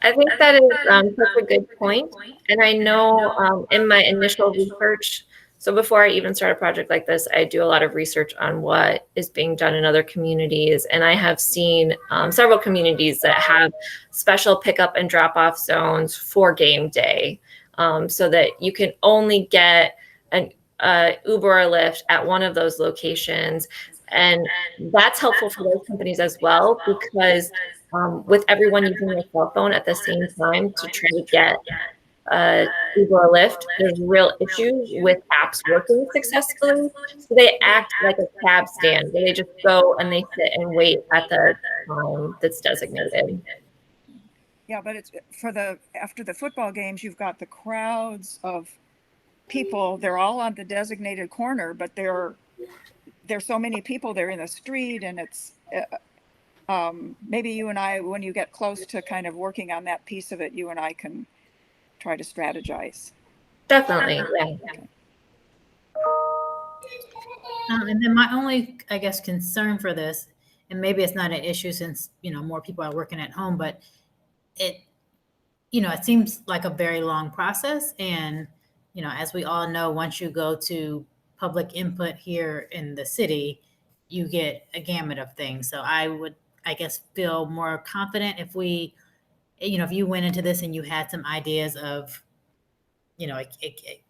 I think that is such a good point. And I know in my initial research, so before I even start a project like this, I do a lot of research on what is being done in other communities. And I have seen several communities that have special pickup and drop off zones for game day, so that you can only get an Uber or Lyft at one of those locations. And that's helpful for those companies as well, because with everyone using their cell phone at the same time to try to get Uber or Lyft, there's real issues with apps working successfully. So they act like a cab stand where they just go and they sit and wait at the time that's designated. Yeah, but it's after the football games, you've got the crowds of people. They're all on the designated corner, but there's so many people there in the street, and it's maybe you and I, when you get close to kind of working on that piece of it, you and I can try to strategize. Definitely, yeah. And then my only, I guess, concern for this, and maybe it's not an issue since, more people are working at home, but it seems like a very long process. And, as we all know, once you go to public input here in the city, you get a gamut of things. So I would, I guess, feel more confident if if you went into this and you had some ideas of, it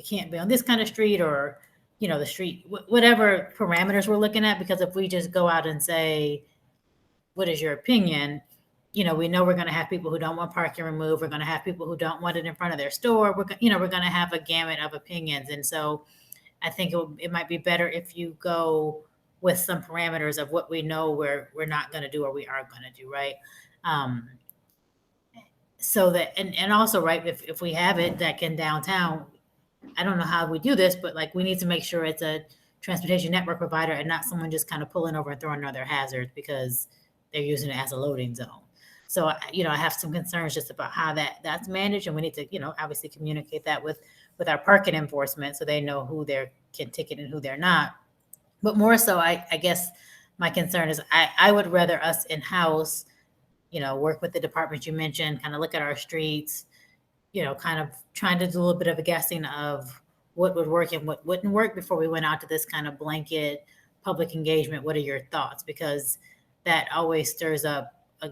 can't be on this kind of street, or, the street, whatever parameters we're looking at. Because if we just go out and say, what is your opinion? We know we're going to have people who don't want parking removed. We're going to have people who don't want it in front of their store. We're going to have a gamut of opinions. And so I think it might be better if you go with some parameters of what we know we're not going to do or we are going to do, right? So that, and also, right, if we have it that in downtown, I don't know how we do this, but we need to make sure it's a transportation network provider and not someone just kind of pulling over and throwing another hazard because they're using it as a loading zone. So, I have some concerns just about how that's managed, and we need to, obviously communicate that with our parking enforcement so they know who they can ticket and who they're not. But more so, I guess my concern is I would rather us in-house, work with the departments you mentioned, kind of look at our streets, kind of trying to do a little bit of a guessing of what would work and what wouldn't work before we went out to this kind of blanket public engagement. What are your thoughts? Because that always stirs up a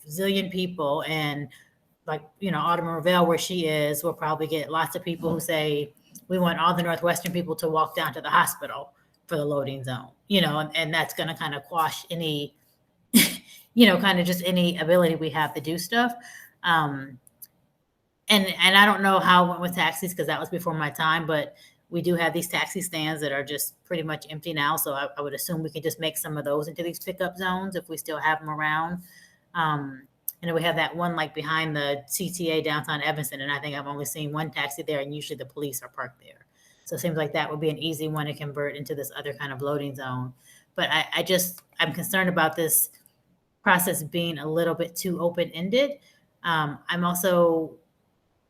zillion people. And Alderman Ravel, where she is, will probably get lots of people who say, we want all the Northwestern people to walk down to the hospital for the loading zone, and that's going to kind of quash any, kind of just any ability we have to do stuff. And I don't know how it went with taxis, because that was before my time, but we do have these taxi stands that are just pretty much empty now. So I would assume we could just make some of those into these pickup zones if we still have them around. And then we have that one behind the CTA downtown Evanston, and I think I've only seen one taxi there, and usually the police are parked there. So it seems like that would be an easy one to convert into this other kind of loading zone. But I'm concerned about this process being a little bit too open-ended. I'm also,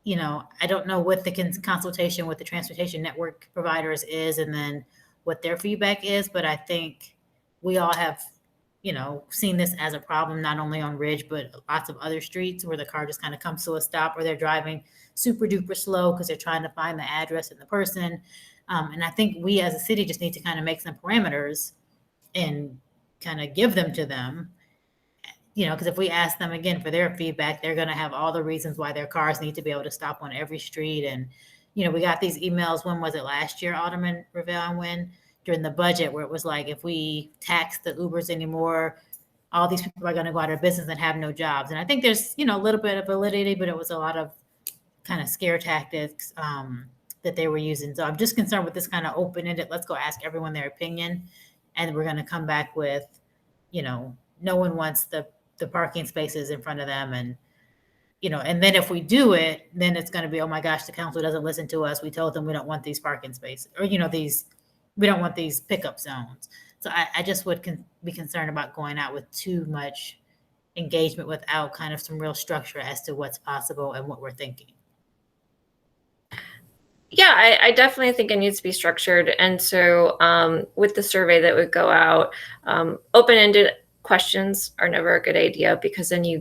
I don't know what the consultation with the transportation network providers is and then what their feedback is, but I think we all have, seen this as a problem, not only on Ridge, but lots of other streets where the car just kind of comes to a stop, or they're driving super duper slow because they're trying to find the address and the person. And I think we as a city just need to kind of make some parameters and kind of give them to them, because if we ask them again for their feedback, they're going to have all the reasons why their cars need to be able to stop on every street. And, we got these emails, when was it, last year, Alderman Revelle, when during the budget, where it was like, if we tax the Ubers anymore, all these people are going to go out of business and have no jobs. And I think there's, a little bit of validity, but it was a lot of kind of scare tactics that they were using. So I'm just concerned with this kind of open-ended, let's go ask everyone their opinion. And we're going to come back with, no one wants the parking spaces in front of them. And, and then if we do it, then it's going to be, oh my gosh, the council doesn't listen to us. We told them we don't want these parking spaces, or, we don't want these pickup zones. So I just would be concerned about going out with too much engagement without kind of some real structure as to what's possible and what we're thinking. Yeah, I definitely think it needs to be structured. And so with the survey that would go out, open-ended questions are never a good idea, because then you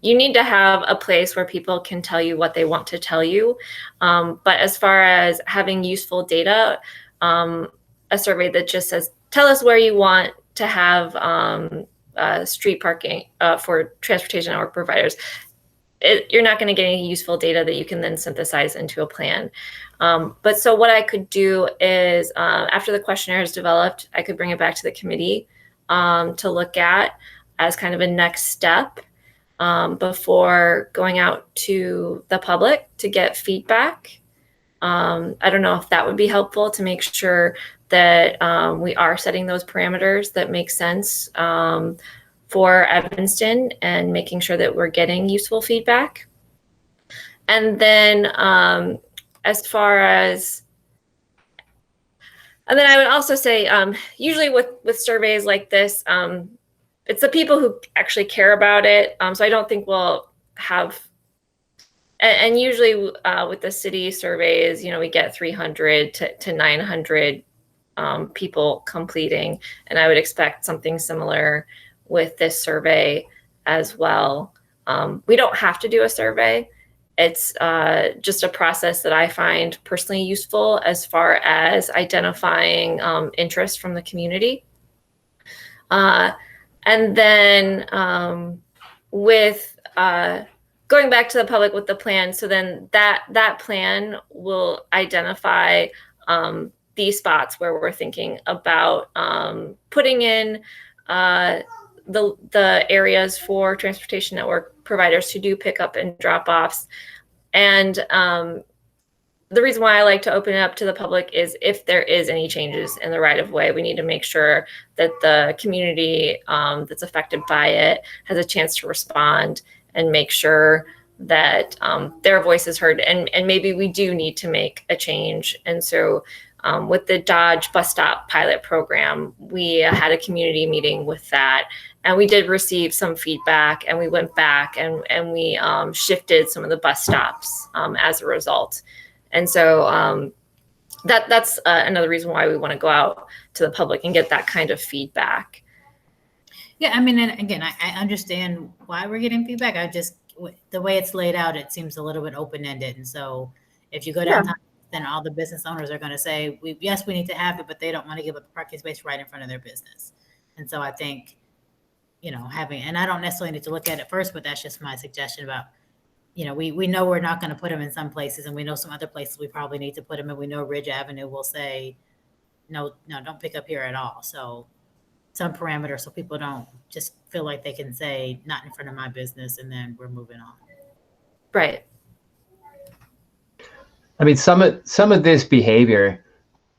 need to have a place where people can tell you what they want to tell you. But as far as having useful data, a survey that just says, tell us where you want to have street parking for transportation network providers, you're not going to get any useful data that you can then synthesize into a plan. But so what I could do is, after the questionnaire is developed, I could bring it back to the committee to look at as kind of a next step before going out to the public to get feedback. I don't know if that would be helpful to make sure that we are setting those parameters that make sense for Evanston, and making sure that we're getting useful feedback. And then and then I would also say, usually with surveys like this, it's the people who actually care about it. So I don't think we'll have, and usually with the city surveys, we get 300 to 900 people completing, and I would expect something similar with this survey as well. We don't have to do a survey. It's just a process that I find personally useful as far as identifying interest from the community. And then with going back to the public with the plan, so then that plan will identify these spots where we're thinking about putting in the areas for transportation network providers to do pickup and drop-offs. And the reason why I like to open it up to the public is if there is any changes in the right-of-way, we need to make sure that the community that's affected by it has a chance to respond and make sure that their voice is heard. And maybe we do need to make a change. And so with the Dodge bus stop pilot program, we had a community meeting with that, and we did receive some feedback, and we went back and we shifted some of the bus stops as a result. And so that's another reason why we want to go out to the public and get that kind of feedback. Yeah, I mean, and again, I understand why we're getting feedback. I just, the way it's laid out, it seems a little bit open-ended. And so if you go downtown, then all the business owners are going to say, yes, we need to have it, but they don't want to give up a parking space right in front of their business. And so I think, having, and I don't necessarily need to look at it first, but that's just my suggestion about, we know we're not going to put them in some places, and we know some other places we probably need to put them, and we know Ridge Avenue will say, no, don't pick up here at all. So some parameters so people don't just feel like they can say, not in front of my business, and then we're moving on. Right. I mean, some of this behavior,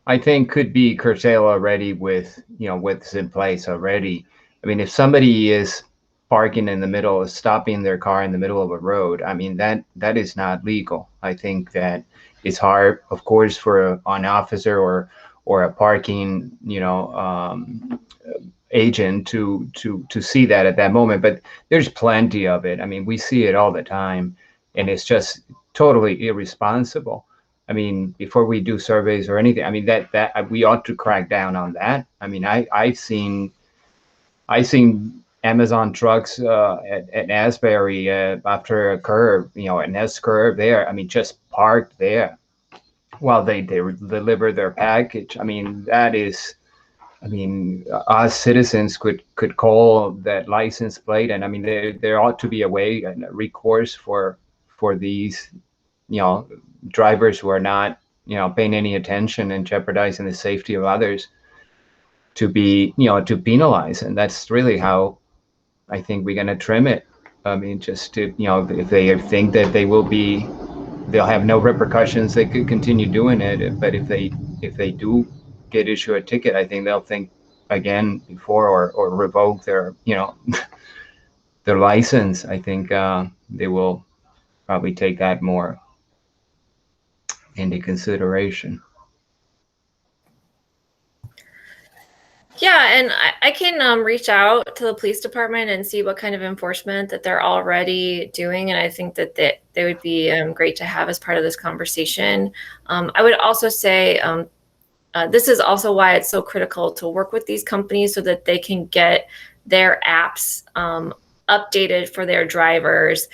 I think, could be curtailed already with what's in place already. I mean, if somebody is parking in the middle, stopping their car in the middle of a road, I mean, that is not legal. I think that it's hard, of course, for an officer or a parking agent to see that at that moment. But there's plenty of it. I mean, we see it all the time, and it's just totally irresponsible. I mean, before we do surveys or anything, I mean, that we ought to crack down on that. I mean, I've seen Amazon trucks at Asbury after a curve, an S curve there. I mean, just parked there while they deliver their package. I mean, that is I mean, us citizens could call that license plate, and I mean, there ought to be a way, a recourse for these, drivers who are not, paying any attention and jeopardizing the safety of others, to be, to penalize. And that's really how I think we're going to trim it. I mean, just to, if they think that they'll have no repercussions, they could continue doing it. But if they do get issued a ticket, I think they'll think again before or revoke their, their license. I think they will probably take that more into consideration. Yeah, and I can reach out to the police department and see what kind of enforcement that they're already doing. And I think that they would be great to have as part of this conversation. I would also say this is also why it's so critical to work with these companies so that they can get their apps updated for their drivers,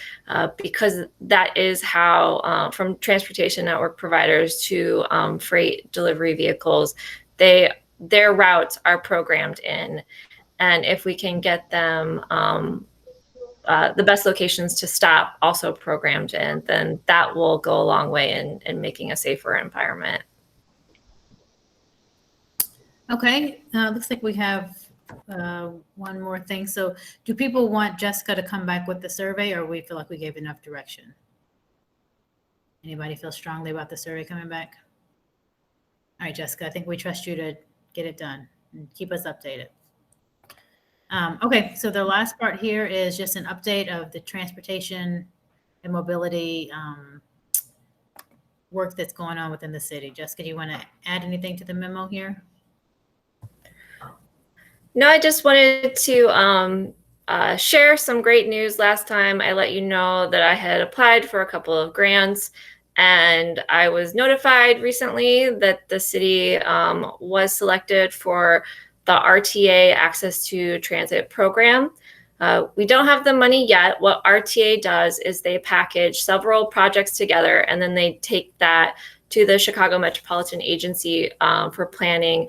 because that is how, from transportation network providers to freight delivery vehicles, their routes are programmed in. And if we can get them the best locations to stop also programmed in, then that will go a long way in making a safer environment. Okay, looks like we have one more thing. So do people want Jessica to come back with the survey, or we feel like we gave enough direction? Anybody feel strongly about the survey coming back? All right, Jessica, I think we trust you to get it done and keep us updated. Okay, so the last part here is just an update of the transportation and mobility work that's going on within the city. Jessica, do you want to add anything to the memo here? No, I just wanted to share some great news. Last time I let you know that I had applied for a couple of grants, and I was notified recently that the city was selected for the RTA Access to Transit program. We don't have the money yet. What RTA does is they package several projects together, and then they take that to the Chicago Metropolitan Agency for planning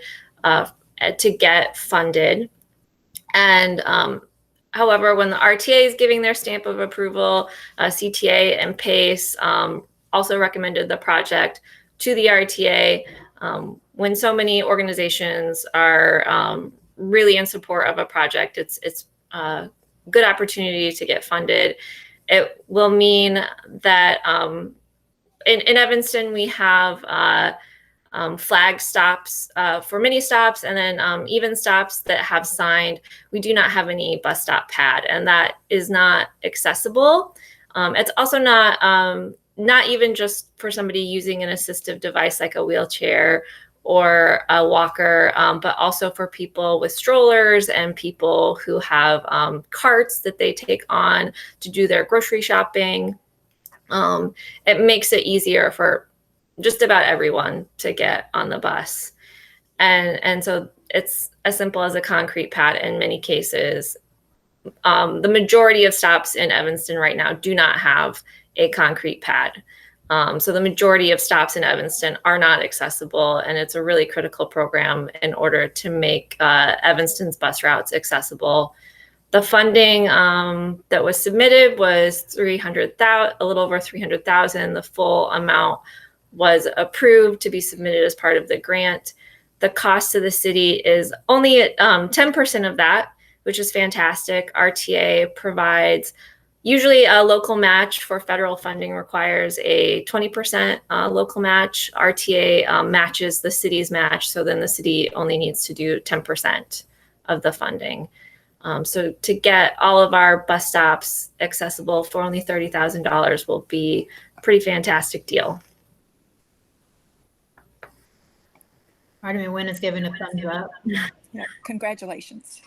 to get funded. And however, when the RTA is giving their stamp of approval, CTA and PACE also recommended the project to the RTA. When so many organizations are really in support of a project, it's a good opportunity to get funded. It will mean that in Evanston, we have flag stops for mini stops, and then even stops that have signed. We do not have any bus stop pad, and that is not accessible. It's also not even just for somebody using an assistive device like a wheelchair or a walker, but also for people with strollers and people who have carts that they take on to do their grocery shopping. It makes it easier for just about everyone to get on the bus. And so it's as simple as a concrete pad in many cases. The majority of stops in Evanston right now do not have a concrete pad. So the majority of stops in Evanston are not accessible, and it's a really critical program in order to make Evanston's bus routes accessible. The funding that was submitted was a little over $300,000. The full amount was approved to be submitted as part of the grant. The cost to the city is only at 10% of that, which is fantastic. RTA provides usually a local match for federal funding requires a 20% local match. RTA matches the city's match, so then the city only needs to do 10% of the funding. So to get all of our bus stops accessible for only $30,000 will be a pretty fantastic deal. Alderman Nguyen is giving a thumbs up. Yeah, congratulations.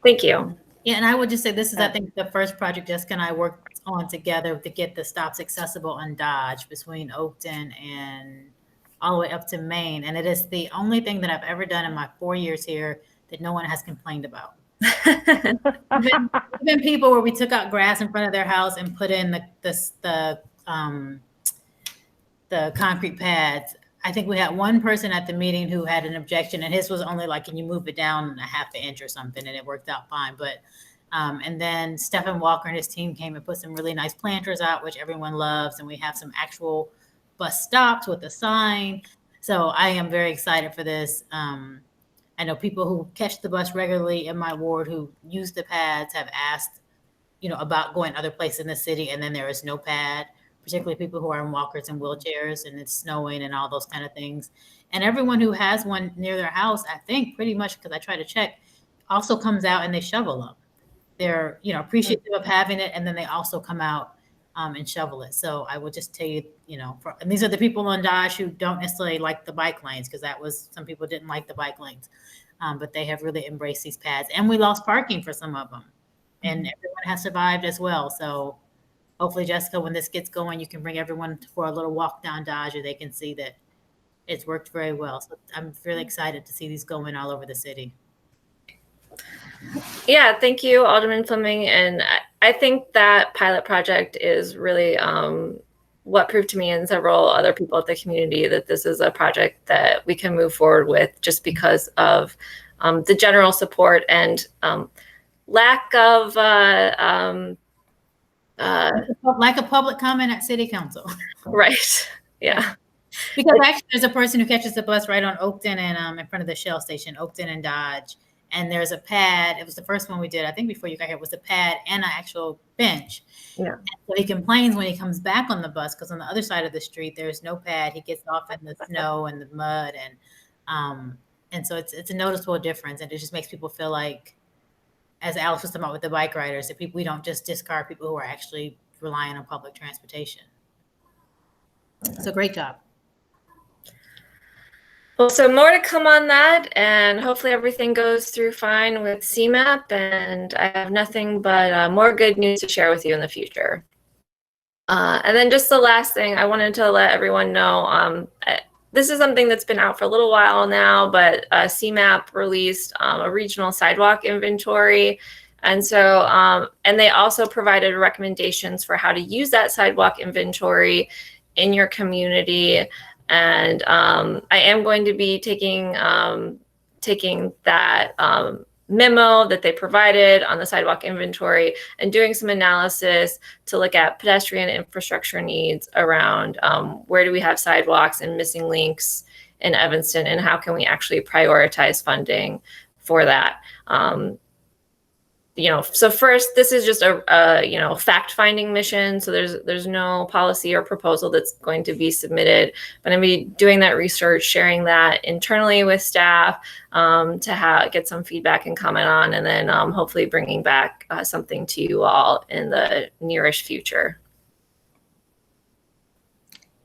Thank you. Yeah, and I would just say this is, I think, the first project Jessica and I worked on together to get the stops accessible on Dodge between Oakton and all the way up to Maine. And it is the only thing that I've ever done in my 4 years here that no one has complained about. Even people where we took out grass in front of their house and put in the concrete pads, I think we had one person at the meeting who had an objection, and his was only like, can you move it down a half an inch or something, and it worked out fine. But and then Stephen Walker and his team came and put some really nice planters out, which everyone loves, and we have some actual bus stops with a sign. So I am very excited for this. I know people who catch the bus regularly in my ward who use the pads have asked, about going other places in the city, and then there is no pad, particularly people who are in walkers and wheelchairs, and it's snowing and all those kind of things. And everyone who has one near their house, I think pretty much, because I try to check, also comes out and they shovel them. They're, appreciative of having it, and then they also come out and shovel it. So I will just tell you, and these are the people on Dodge who don't necessarily like the bike lanes, because some people didn't like the bike lanes, but they have really embraced these pads. And we lost parking for some of them, and everyone has survived as well. So hopefully, Jessica, when this gets going, you can bring everyone for a little walk down Dodge, or they can see that it's worked very well. So I'm really excited to see these going all over the city. Yeah, thank you, Alderman Fleming. And I think that pilot project is really what proved to me and several other people at the community that this is a project that we can move forward with, just because of the general support and lack of public comment at city council. Right. Yeah. Because actually there's a person who catches the bus right on Oakton and in front of the Shell station, Oakton and Dodge. And there's a pad. It was the first one we did, I think, before you got here, was a pad and an actual bench. Yeah. And so he complains when he comes back on the bus, because on the other side of the street, there's no pad. He gets off in the snow and the mud. And so it's a noticeable difference. And it just makes people feel like, as Alex was talking about with the bike riders, that we don't just discard people who are actually relying on public transportation. So great job. Well, so more to come on that, and hopefully everything goes through fine with CMAP, and I have nothing but more good news to share with you in the future. And then just the last thing, I wanted to let everyone know, this is something that's been out for a little while now, but CMAP released a regional sidewalk inventory. And so, and they also provided recommendations for how to use that sidewalk inventory in your community. And I am going to be taking that memo that they provided on the sidewalk inventory and doing some analysis to look at pedestrian infrastructure needs around where do we have sidewalks and missing links in Evanston, and how can we actually prioritize funding for that. So first, this is just a fact-finding mission. So there's no policy or proposal that's going to be submitted, but I'm going to be doing that research, sharing that internally with staff to get some feedback and comment on, and then hopefully bringing back something to you all in the nearish future.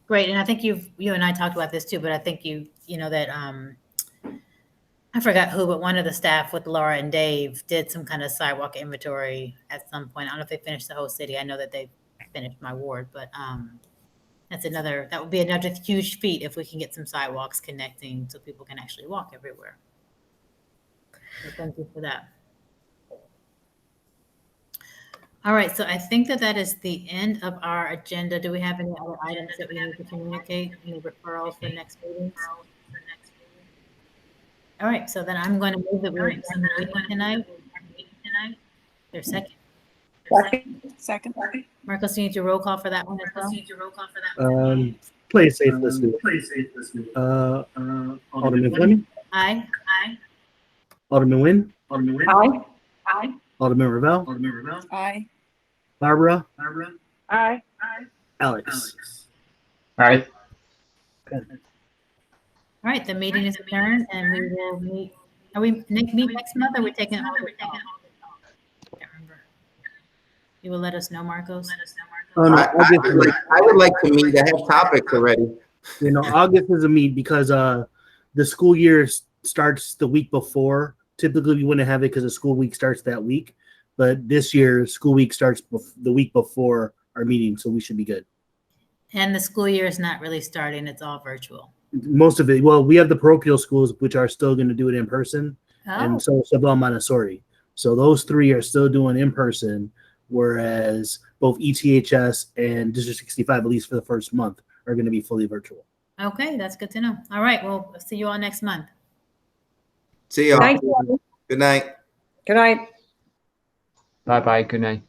Great, and I think you and I talked about this too, but I think that I forgot who, but one of the staff with Laura and Dave did some kind of sidewalk inventory at some point. I don't know if they finished the whole city. I know that they finished my ward, but that would be another huge feat if we can get some sidewalks connecting so people can actually walk everywhere. So thank you for that. All right, so I think that is the end of our agenda. Do we have any other items that we need to communicate? Any referrals for next meetings? All right, so then I'm going to move that we end the meeting tonight. There's second. Second. Marcos, you need to roll call for that one as well. Play safe listening. Alderman Fleming. Aye. Alderman Nguyen. Aye. Alderman Ravel. Aye. Barbara. Aye. Alex. All right. All right, the meeting is adjourned, and we will meet. Are we meet next month, or are we taking all the call? I can't remember. You will let us know, Marcos? I would like to meet. I have topics already. August is a meet because the school year starts the week before. Typically, we wouldn't have it because the school week starts that week. But this year, school week starts the week before our meeting, so we should be good. And the school year is not really starting. It's all virtual. Most of it. Well, we have the parochial schools, which are still going to do it in person. And so Sabal Montessori. So those three are still doing in person, whereas both ETHS and District 65, at least for the first month, are going to be fully virtual. Okay, that's good to know. All right, well, see you all next month. See y'all. Thank you. Good night. Good night. Bye bye. Good night.